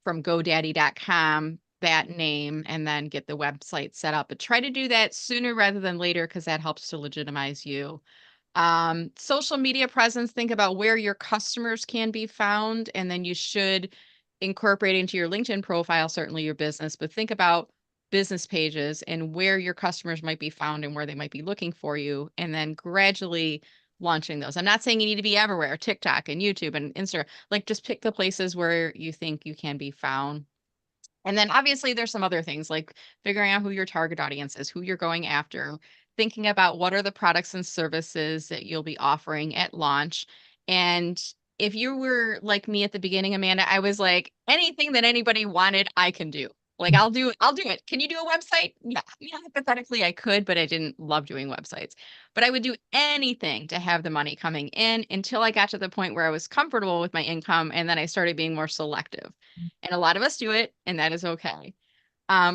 from godaddy.com that name and then get the website set up. But try to do that sooner rather than later because that helps to legitimize you. Social media presence, think about where your customers can be found, and then you should incorporate into your LinkedIn profile, certainly your business, but think about business pages and where your customers might be found and where they might be looking for you, and then gradually launching those. I'm not saying you need to be everywhere, TikTok and YouTube and Instagram, like just pick the places where you think you can be found. And then obviously there's some other things like figuring out who your target audience is, who you're going after, thinking about what are the products and services that you'll be offering at launch. And if you were like me at the beginning, Amanda, I was like, anything that anybody wanted, I can do. Like I'll do it. Can you do a website? Yeah, hypothetically I could, but I didn't love doing websites. But I would do anything to have the money coming in until I got to the point where I was comfortable with my income, and then I started being more selective. And a lot of us do it, and that is okay.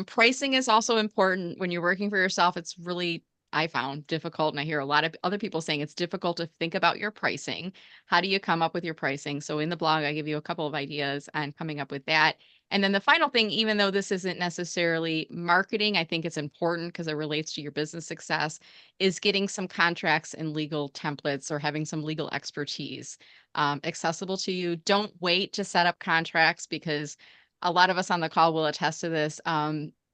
Pricing is also important when you're working for yourself. It's really, I found, difficult. And I hear a lot of other people saying it's difficult to think about your pricing. How do you come up with your pricing? So in the blog, I give you a couple of ideas on coming up with that. And then the final thing, even though this isn't necessarily marketing, I think it's important because it relates to your business success, is getting some contracts and legal templates or having some legal expertise accessible to you. Don't wait to set up contracts because a lot of us on the call will attest to this.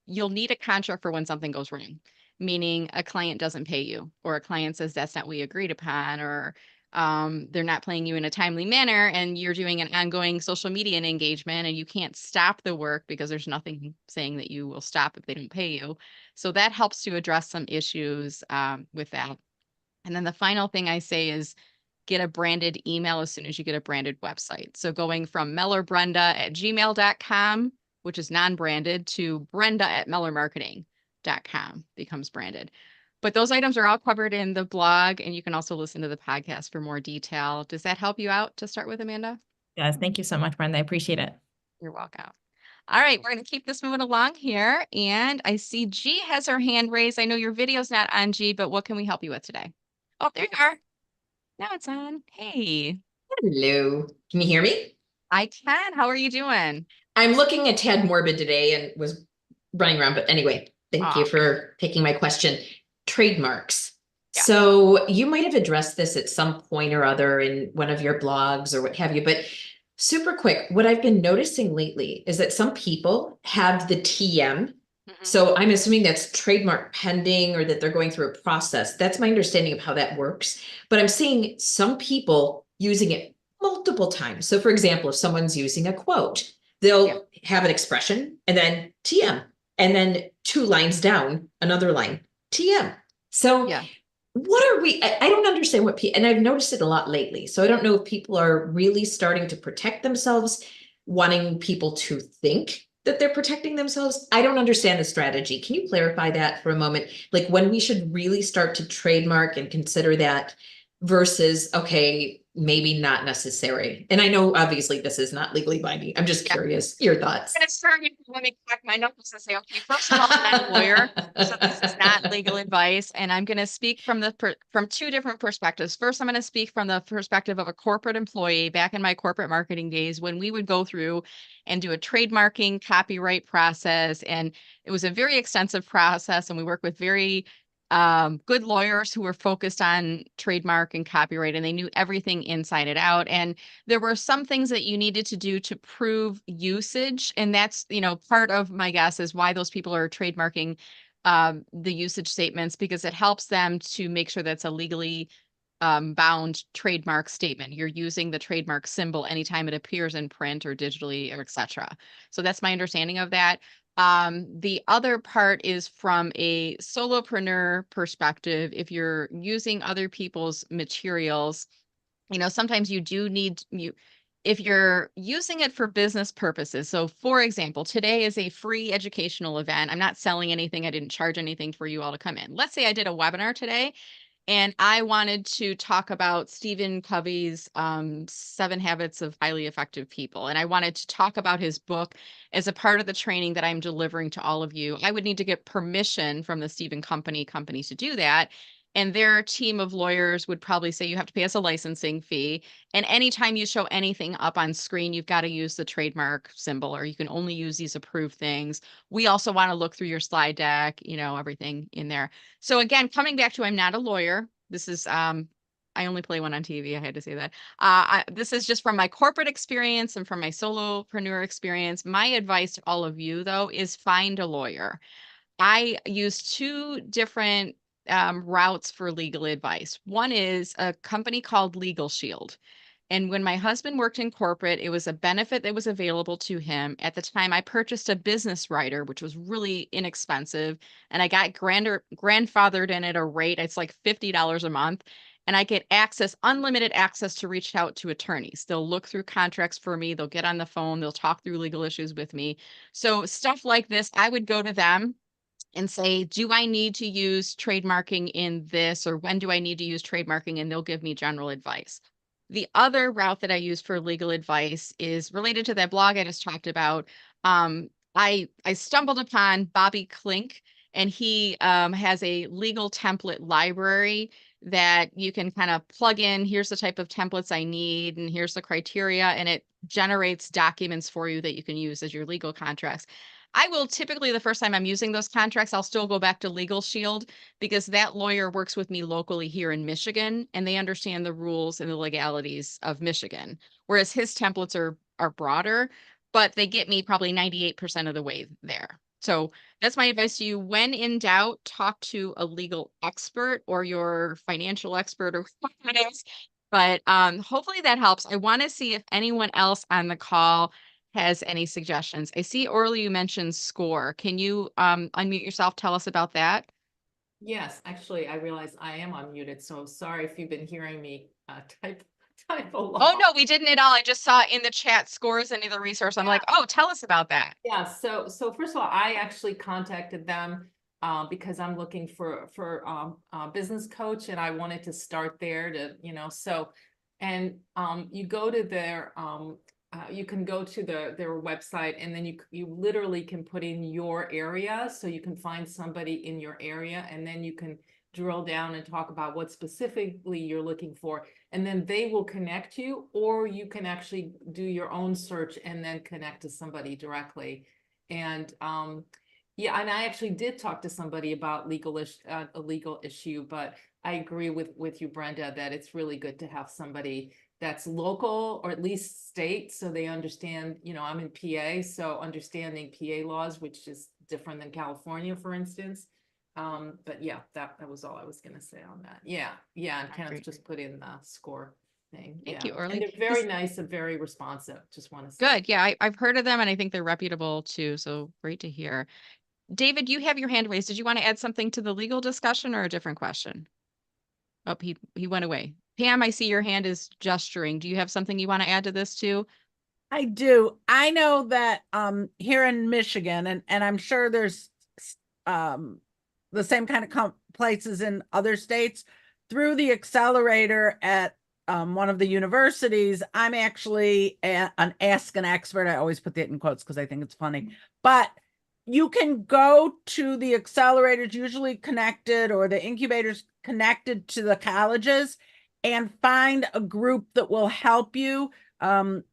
You'll need a contract for when something goes wrong, meaning a client doesn't pay you, or a client says that's not what we agreed upon, or they're not paying you in a timely manner, and you're doing an ongoing social media engagement and you can't stop the work because there's nothing saying that you will stop if they don't pay you. So that helps to address some issues with that. And then the final thing I say is get a branded email as soon as you get a branded website. So going from mellerbrenda@gmail.com, which is non-branded, to brenda@mellermarketing.com becomes branded. But those items are all covered in the blog, and you can also listen to the podcast for more detail. Does that help you out to start with, Amanda? Yes, thank you so much, Brenda. I appreciate it. You're welcome. All right, we're going to keep this moving along here. And I see G has her hand raised. I know your video's not on, G, but what can we help you with today? Oh, there you are. Now it's on. Hey. Hello. Can you hear me? I can. How are you doing? I'm looking a tad morbid today and was running around, but anyway, thank you for taking my question. Trademarks. Yeah. So you might have addressed this at some point or other in one of your blogs or what have you, but super quick, what I've been noticing lately is that some people have the TM. So I'm assuming that's trademark pending or that they're going through a process. That's my understanding of how that works. But I'm seeing some people using it multiple times. So for example, if someone's using a quote, they'll have an expression and then TM, and then 2 lines down, another line, TM. So what are we, I don't understand what people, and I've noticed it a lot lately. So I don't know if people are really starting to protect themselves, wanting people to think that they're protecting themselves. I don't understand the strategy. Can you clarify that for a moment? Like when we should really start to trademark and consider that versus, okay, maybe not necessary. And I know obviously this is not legally binding. I'm just curious, your thoughts. I'm going to start, let me crack my knuckles and say, okay, first of all, I'm not a lawyer, so this is not legal advice. And I'm going to speak from from 2 different perspectives. First, I'm going to speak from the perspective of a corporate employee back in my corporate marketing days when we would go through and do a trademarking copyright process. And it was a very extensive process. And we work with very good lawyers who were focused on trademark and copyright, and they knew everything inside and out. And there were some things that you needed to do to prove usage. And that's, part of my guess is why those people are trademarking the usage statements, because it helps them to make sure that's a legally bound trademark statement. You're using the trademark symbol anytime it appears in print or digitally or etc. So that's my understanding of that. The other part is from a solopreneur perspective. If you're using other people's materials, sometimes you do need if you're using it for business purposes. So for example, today is a free educational event. I'm not selling anything. I didn't charge anything for you all to come in. Let's say I did a webinar today and I wanted to talk about Stephen Covey's 7 Habits of Highly Effective People. And I wanted to talk about his book as a part of the training that I'm delivering to all of you. I would need to get permission from the Stephen company to do that. And their team of lawyers would probably say you have to pay us a licensing fee. And anytime you show anything up on screen, you've got to use the trademark symbol, or you can only use these approved things. We also want to look through your slide deck, everything in there. So again, coming back to, I'm not a lawyer. This is, I only play one on TV. I had to say that. This is just from my corporate experience and from my solopreneur experience. My advice to all of you, though, is find a lawyer. I use 2 different routes for legal advice. One is a company called Legal Shield. And when my husband worked in corporate, it was a benefit that was available to him. At the time, I purchased a business writer, which was really inexpensive. And I got grandfathered in at a rate, it's like $50 a month. And I get unlimited access to reach out to attorneys. They'll look through contracts for me. They'll get on the phone. They'll talk through legal issues with me. So stuff like this, I would go to them and say, do I need to use trademarking in this, or when do I need to use trademarking? And they'll give me general advice. The other route that I use for legal advice is related to that blog I just talked about. I stumbled upon Bobby Klink, and he has a legal template library that you can kind of plug in. Here's the type of templates I need, and here's the criteria, and it generates documents for you that you can use as your legal contracts. I will typically, the first time I'm using those contracts, I'll still go back to Legal Shield, because that lawyer works with me locally here in Michigan, and they understand the rules and the legalities of Michigan. Whereas his templates are broader, but they get me probably 98% of the way there. So that's my advice to you. When in doubt, talk to a legal expert or your financial expert or what it is. But hopefully that helps. I want to see if anyone else on the call has any suggestions. I see, Orly, you mentioned SCORE. Can you unmute yourself? Tell us about that. Yes, actually, I realize I am unmuted, so sorry if you've been hearing me type a lot. Oh, no, we didn't at all. I just saw in the chat SCORE is another resource. I'm like, oh, tell us about that. Yeah, so first of all, I actually contacted them because I'm looking for a business coach, and I wanted to start there to, you go to their you can go to their website, and then you literally can put in your area, so you can find somebody in your area, and then you can drill down and talk about what specifically you're looking for, and then they will connect you, or you can actually do your own search and then connect to somebody directly. And yeah, and I actually did talk to somebody about a legal issue, but I agree with you, Brenda, that it's really good to have somebody that's local, or at least state, so they understand. I'm in PA, so understanding PA laws, which is different than California, for instance. But yeah, that was all I was going to say on that. Yeah, and Kenneth just put in the SCORE thing. Thank you, Orly. And they're very nice and very responsive. Just want to say. Good. Yeah, I've heard of them, and I think they're reputable too. So great to hear. David, you have your hand raised. Did you want to add something to the legal discussion or a different question? Oh, he went away. Pam, I see your hand is gesturing. Do you have something you want to add to this too? I do. I know that here in Michigan, and I'm sure there's the same kind of places in other states, through the accelerator at one of the universities, I'm actually an Ask an Expert. I always put that in quotes because I think it's funny. But you can go to the accelerators, usually connected, or the incubators connected to the colleges, and find a group that will help you.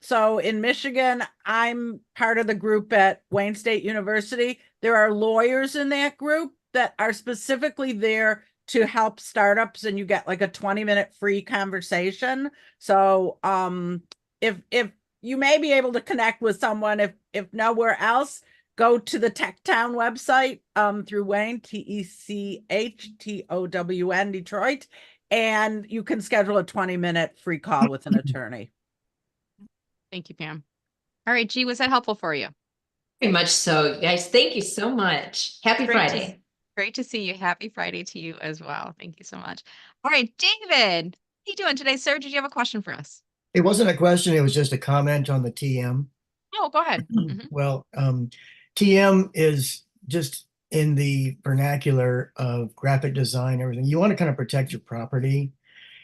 So in Michigan, I'm part of the group at Wayne State University. There are lawyers in that group, that are specifically there to help startups, and you get like a 20-minute free conversation. So if you may be able to connect with someone, if nowhere else, go to the TechTown website through Wayne, TECHTOWN, Detroit, and you can schedule a 20-minute free call with an attorney. Thank you, Pam. All right, G, was that helpful for you? Very much so, guys. Thank you so much. Happy Friday. Great to see you. Happy Friday to you as well. Thank you so much. All right, David, how you doing today, sir? Did you have a question for us? It wasn't a question, it was just a comment on the TM. Oh, go ahead. Mhm. Well, TM is just in the vernacular of graphic design, everything. You want to kind of protect your property.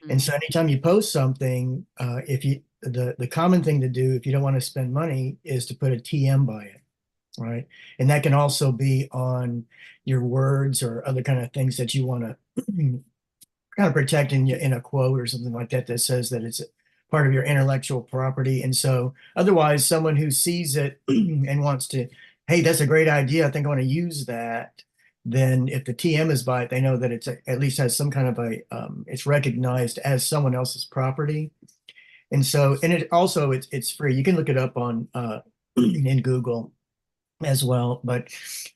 And so anytime you post something, if you the common thing to do if you don't want to spend money is to put a TM by it, right? And that can also be on your words or other kind of things that you want to kind of protect in a quote or something like that that says that it's part of your intellectual property. And so otherwise, someone who sees it and wants to, hey, that's a great idea, I think I want to use that. Then if the TM is by it, they know that it's at least has some kind of a, it's recognized as someone else's property. And so, and it also, it's free. You can look it up on in Google as well, but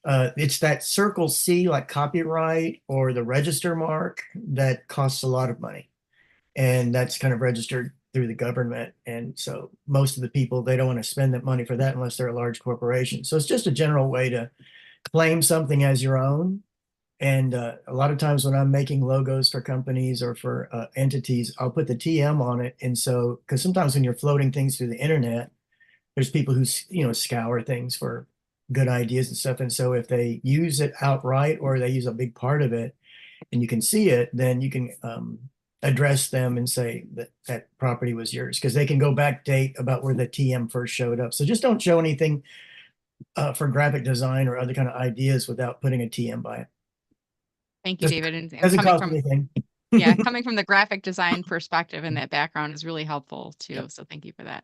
it's that Circle C, like copyright or the register mark, that costs a lot of money. And that's kind of registered through the government. And so most of the people, they don't want to spend that money for that unless they're a large corporation. So it's just a general way to claim something as your own. And a lot of times when I'm making logos for companies or for entities, I'll put the TM on it. And so, because sometimes when you're floating things through the internet, there's people who, scour things for good ideas and stuff. And so if they use it outright or they use a big part of it and you can see it, then you can address them and say that that property was yours, because they can go back date about where the TM first showed up. So just don't show anything for graphic design or other kind of ideas without putting a TM by it. Thank you, David. And Doesn't coming cost from anything. yeah, coming from the graphic design perspective and that background is really helpful too. Yep. So thank you for that.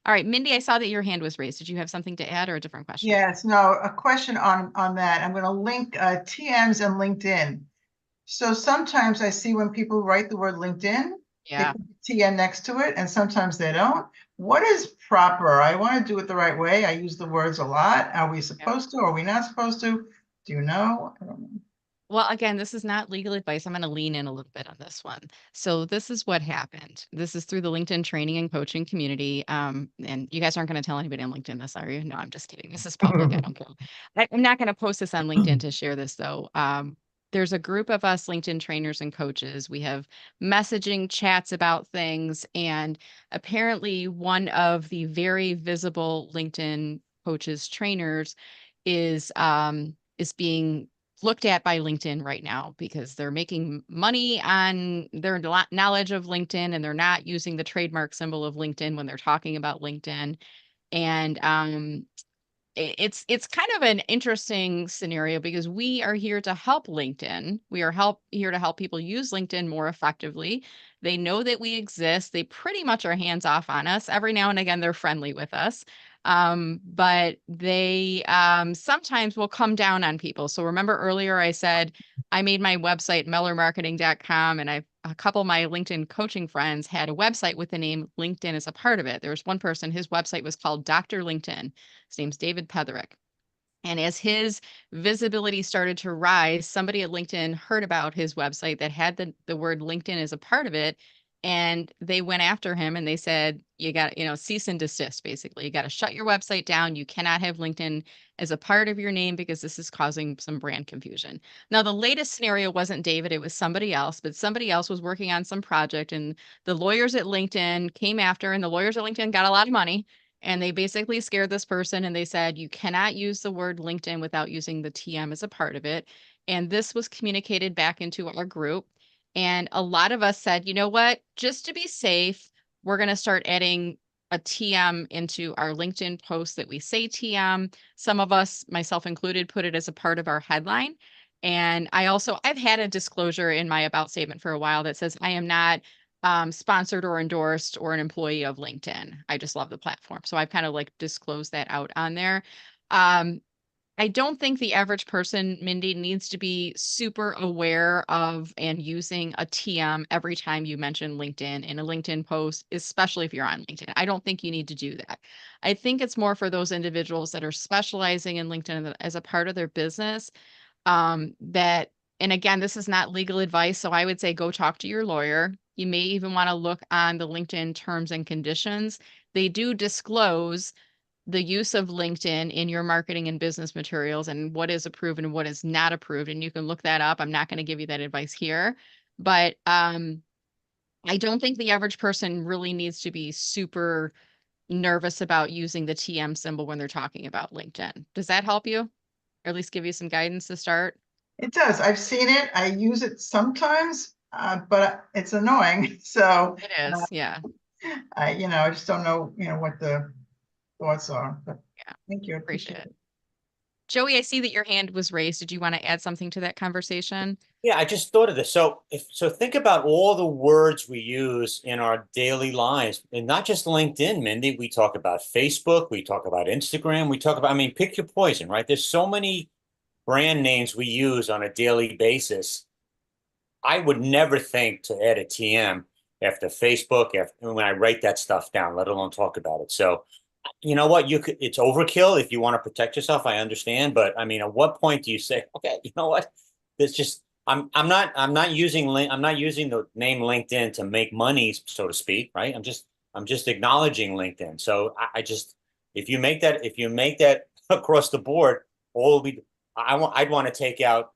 All right, Mindy, I saw that your hand was raised. Did you have something to add or a different question? Yes, no, a question on that. I'm going to link TMs and LinkedIn. So sometimes I see when people write the word LinkedIn, Yeah. they put TM next to it, and sometimes they don't. What is proper? I want to do it the right way. I use the words a lot. Are we supposed to? Are we not supposed to? Do you know? I don't know. Well, again, this is not legal advice. I'm going to lean in a little bit on this one. So this is what happened. This is through the LinkedIn training and coaching community. And you guys aren't going to tell anybody on LinkedIn this, are you? No, I'm just kidding. This is public. I don't care. I'm not going to post this on LinkedIn to share this though. There's a group of us LinkedIn trainers and coaches. We have messaging chats about things. And apparently one of the very visible LinkedIn coaches trainers is being looked at by LinkedIn right now because they're making money on their knowledge of LinkedIn and they're not using the trademark symbol of LinkedIn when they're talking about LinkedIn. And it's kind of an interesting scenario because we are here to help LinkedIn. We are here to help people use LinkedIn more effectively. They know that we exist. They pretty much are hands off on us. Every now and again, they're friendly with us. But they sometimes will come down on people. So remember earlier I said I made my website mellermarketing.com, and a couple of my LinkedIn coaching friends had a website with the name LinkedIn as a part of it. There was one person, his website was called Dr. LinkedIn. His name's David Petherick. And as his visibility started to rise, somebody at LinkedIn heard about his website that had the word LinkedIn as a part of it. And they went after him and they said, you got, cease and desist, basically. You got to shut your website down. You cannot have LinkedIn as a part of your name because this is causing some brand confusion. Now, the latest scenario wasn't David, it was somebody else, but somebody else was working on some project and the lawyers at LinkedIn came after, and the lawyers at LinkedIn got a lot of money. And they basically scared this person and they said, you cannot use the word LinkedIn without using the TM as a part of it. And this was communicated back into our group. And a lot of us said, you know what, just to be safe, we're going to start adding a TM into our LinkedIn posts that we say TM. Some of us, myself included, put it as a part of our headline. And I've had a disclosure in my about statement for a while that says I am not sponsored or endorsed or an employee of LinkedIn. I just love the platform. So I've kind of like disclosed that out on there. I don't think the average person, Mindy, needs to be super aware of and using a TM every time you mention LinkedIn in a LinkedIn post, especially if you're on LinkedIn. I don't think you need to do that. I think it's more for those individuals that are specializing in LinkedIn as a part of their business. That, and again, this is not legal advice, so I would say go talk to your lawyer. You may even want to look on the LinkedIn terms and conditions. They do disclose the use of LinkedIn in your marketing and business materials and what is approved and what is not approved. And you can look that up. I'm not going to give you that advice here, but I don't think the average person really needs to be super nervous about using the TM symbol when they're talking about LinkedIn. Does that help you? Or at least give you some guidance to start? It does. I've seen it. I use it sometimes, but it's annoying. So It is, yeah. I just don't know, what the thoughts are. But Yeah, thank you. appreciate it. Joey, I see that your hand was raised. Did you want to add something to that conversation? Yeah, I just thought of this. So think about all the words we use in our daily lives, and not just LinkedIn, Mindy. We talk about Facebook, we talk about Instagram, we talk about, I mean, pick your poison, right? There's so many brand names we use on a daily basis. I would never think to add a TM after Facebook, after when I write that stuff down, let alone talk about it. So you know what? It's overkill if you want to protect yourself. I understand, but I mean, at what point do you say, okay, you know what? There's just I'm not using the name LinkedIn to make money, so to speak, right? I'm just acknowledging LinkedIn. So I just if you make that across the board, all we I'd want to take out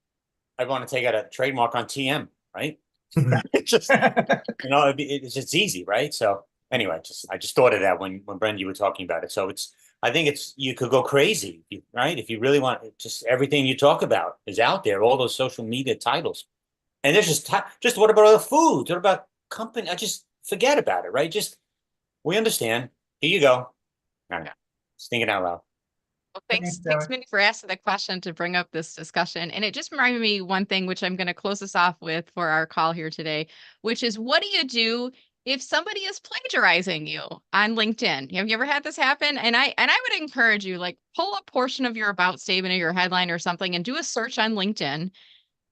a trademark on TM, right? It's just it's just easy, right? So anyway, I just thought of that when Brenda, you were talking about it. So I think you could go crazy, right? If you really want, just everything you talk about is out there, all those social media titles. And there's just what about other foods? What about company? I just forget about it, right? We understand. Here you go. I don't know. Just thinking out loud. Well, thanks, Mindy, for asking the question to bring up this discussion. And it just reminded me one thing, which I'm going to close this off with for our call here today, which is what do you do if somebody is plagiarizing you on LinkedIn? Have you ever had this happen? And I would encourage you, like, pull a portion of your about statement or your headline or something and do a search on LinkedIn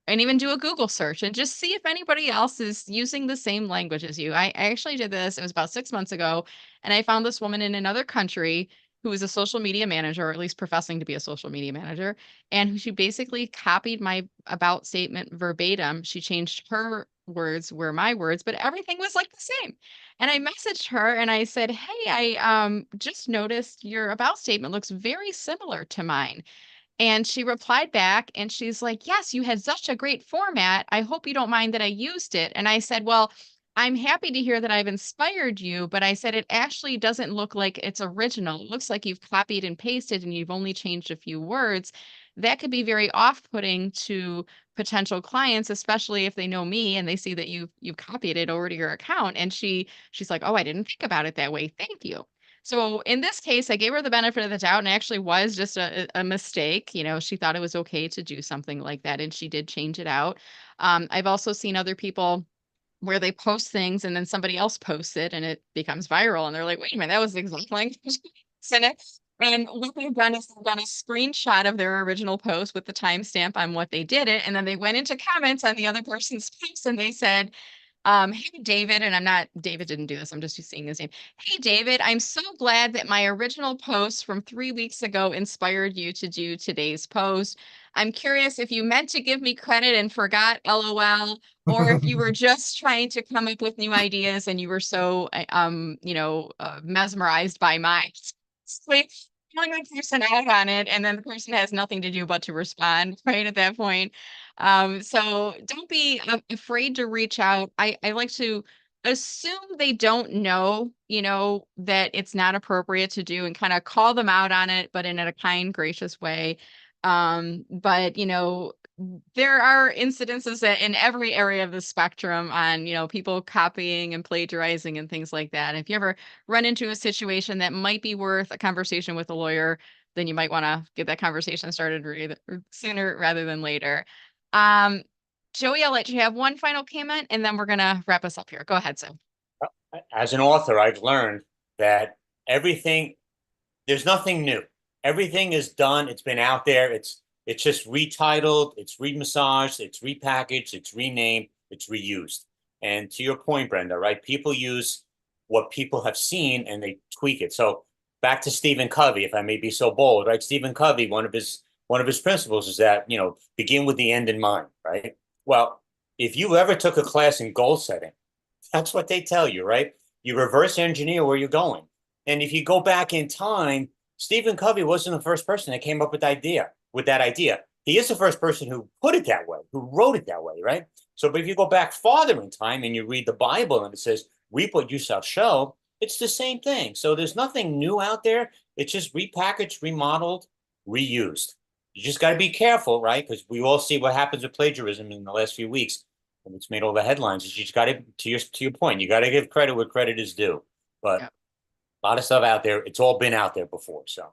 and even do a Google search and just see if anybody else is using the same language as you. I actually did this. It was about 6 months ago, and I found this woman in another country who was a social media manager, or at least professing to be a social media manager, and who she basically copied my about statement verbatim. She changed her words were my words, but everything was like the same. And I messaged her and I said, "Hey, I just noticed your about statement looks very similar to mine." And she replied back and she's like, "Yes, you had such a great format. I hope you don't mind that I used it." And I said, "Well, I'm happy to hear that I've inspired you, but I said it actually doesn't look like it's original. It looks like you've copied and pasted and you've only changed a few words. That could be very off-putting to potential clients, especially if they know me and they see that you've copied it over to your account." And she's like, "Oh, I didn't think about it that way. Thank you." So in this case, I gave her the benefit of the doubt and it actually was just a mistake. She thought it was okay to do something like that and she did change it out. I've also seen other people where they post things and then somebody else posts it and it becomes viral and they're like, "Wait a minute, that was the exact language." And what they've done is they've done a screenshot of their original post with the timestamp on what they did it. And then they went into comments on the other person's post and they said, "Hey, David," and David didn't do this. I'm just seeing his name. "Hey, David, I'm so glad that my original post from 3 weeks ago inspired you to do today's post. I'm curious if you meant to give me credit and forgot, LOL, or if you were just trying to come up with new ideas and you were so, mesmerized by mine." So calling the person out on it, and then the person has nothing to do but to respond right at that point. So don't be afraid to reach out. I like to assume they don't know, that it's not appropriate to do and kind of call them out on it, but in a kind, gracious way. But there are incidences that in every area of the spectrum on, people copying and plagiarizing and things like that. If you ever run into a situation that might be worth a conversation with a lawyer, then you might want to get that conversation started sooner rather than later. Joey, I'll let you have one final comment and then we're going to wrap us up here. Go ahead, Sue. As an author, I've learned that there's nothing new. Everything is done. It's been out there. It's just retitled, it's remassaged, it's repackaged, it's renamed, it's reused. And to your point, Brenda, right? People use what people have seen and they tweak it. So back to Stephen Covey, if I may be so bold, right? Stephen Covey, one of his principles is that, begin with the end in mind, right? Well, if you ever took a class in goal setting, that's what they tell you, right? You reverse engineer where you're going. And if you go back in time, Stephen Covey wasn't the first person that came up with that idea. He is the first person who put it that way, who wrote it that way, right? So, but if you go back farther in time and you read the Bible and it says, reap what you shall sow, it's the same thing. So there's nothing new out there. It's just repackaged, remodeled, reused. You just got to be careful, right? Because we all see what happens with plagiarism in the last few weeks. And it's made all the headlines. You just got to your point, you got to give credit where credit is due. But a lot of stuff out there, it's all been out there before. So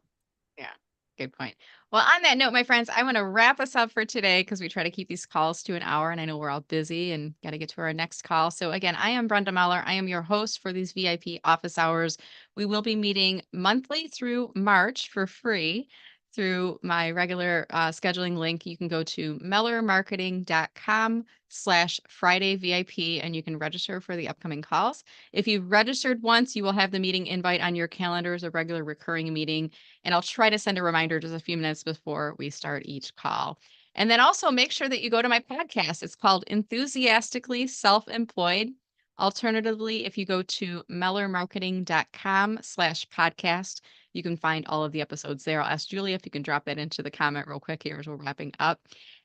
yeah, good point. Well, on that note, my friends, I want to wrap us up for today because we try to keep these calls to an hour, and I know we're all busy and got to get to our next call. So again, I am Brenda Meller. I am your host for these VIP office hours. We will be meeting monthly through March for free through my regular scheduling link. You can go to mellermarketing.com/Friday VIP and you can register for the upcoming calls. If you've registered once, you will have the meeting invite on your calendar as a regular recurring meeting. And I'll try to send a reminder just a few minutes before we start each call. And then also make sure that you go to my podcast. It's called Enthusiastically Self-Employed. Alternatively, if you go to mellermarketing.com/podcast, you can find all of the episodes there. I'll ask Julia if you can drop that into the comment real quick here as we're wrapping up.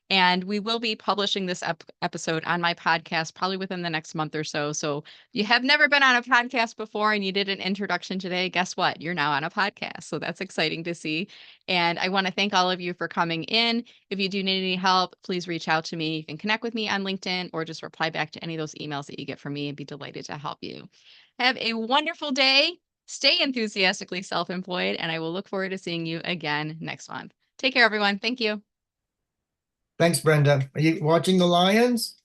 And we will be publishing this episode on my podcast probably within the next month or so. So if you have never been on a podcast before and you did an introduction today, guess what? You're now on a podcast. So that's exciting to see. And I want to thank all of you for coming in. If you do need any help, please reach out to me. You can connect with me on LinkedIn or just reply back to any of those emails that you get from me and be delighted to help you. Have a wonderful day. Stay enthusiastically self-employed, and I will look forward to seeing you again next month. Take care, everyone. Thank you. Thanks, Brenda. Are you watching the Lions?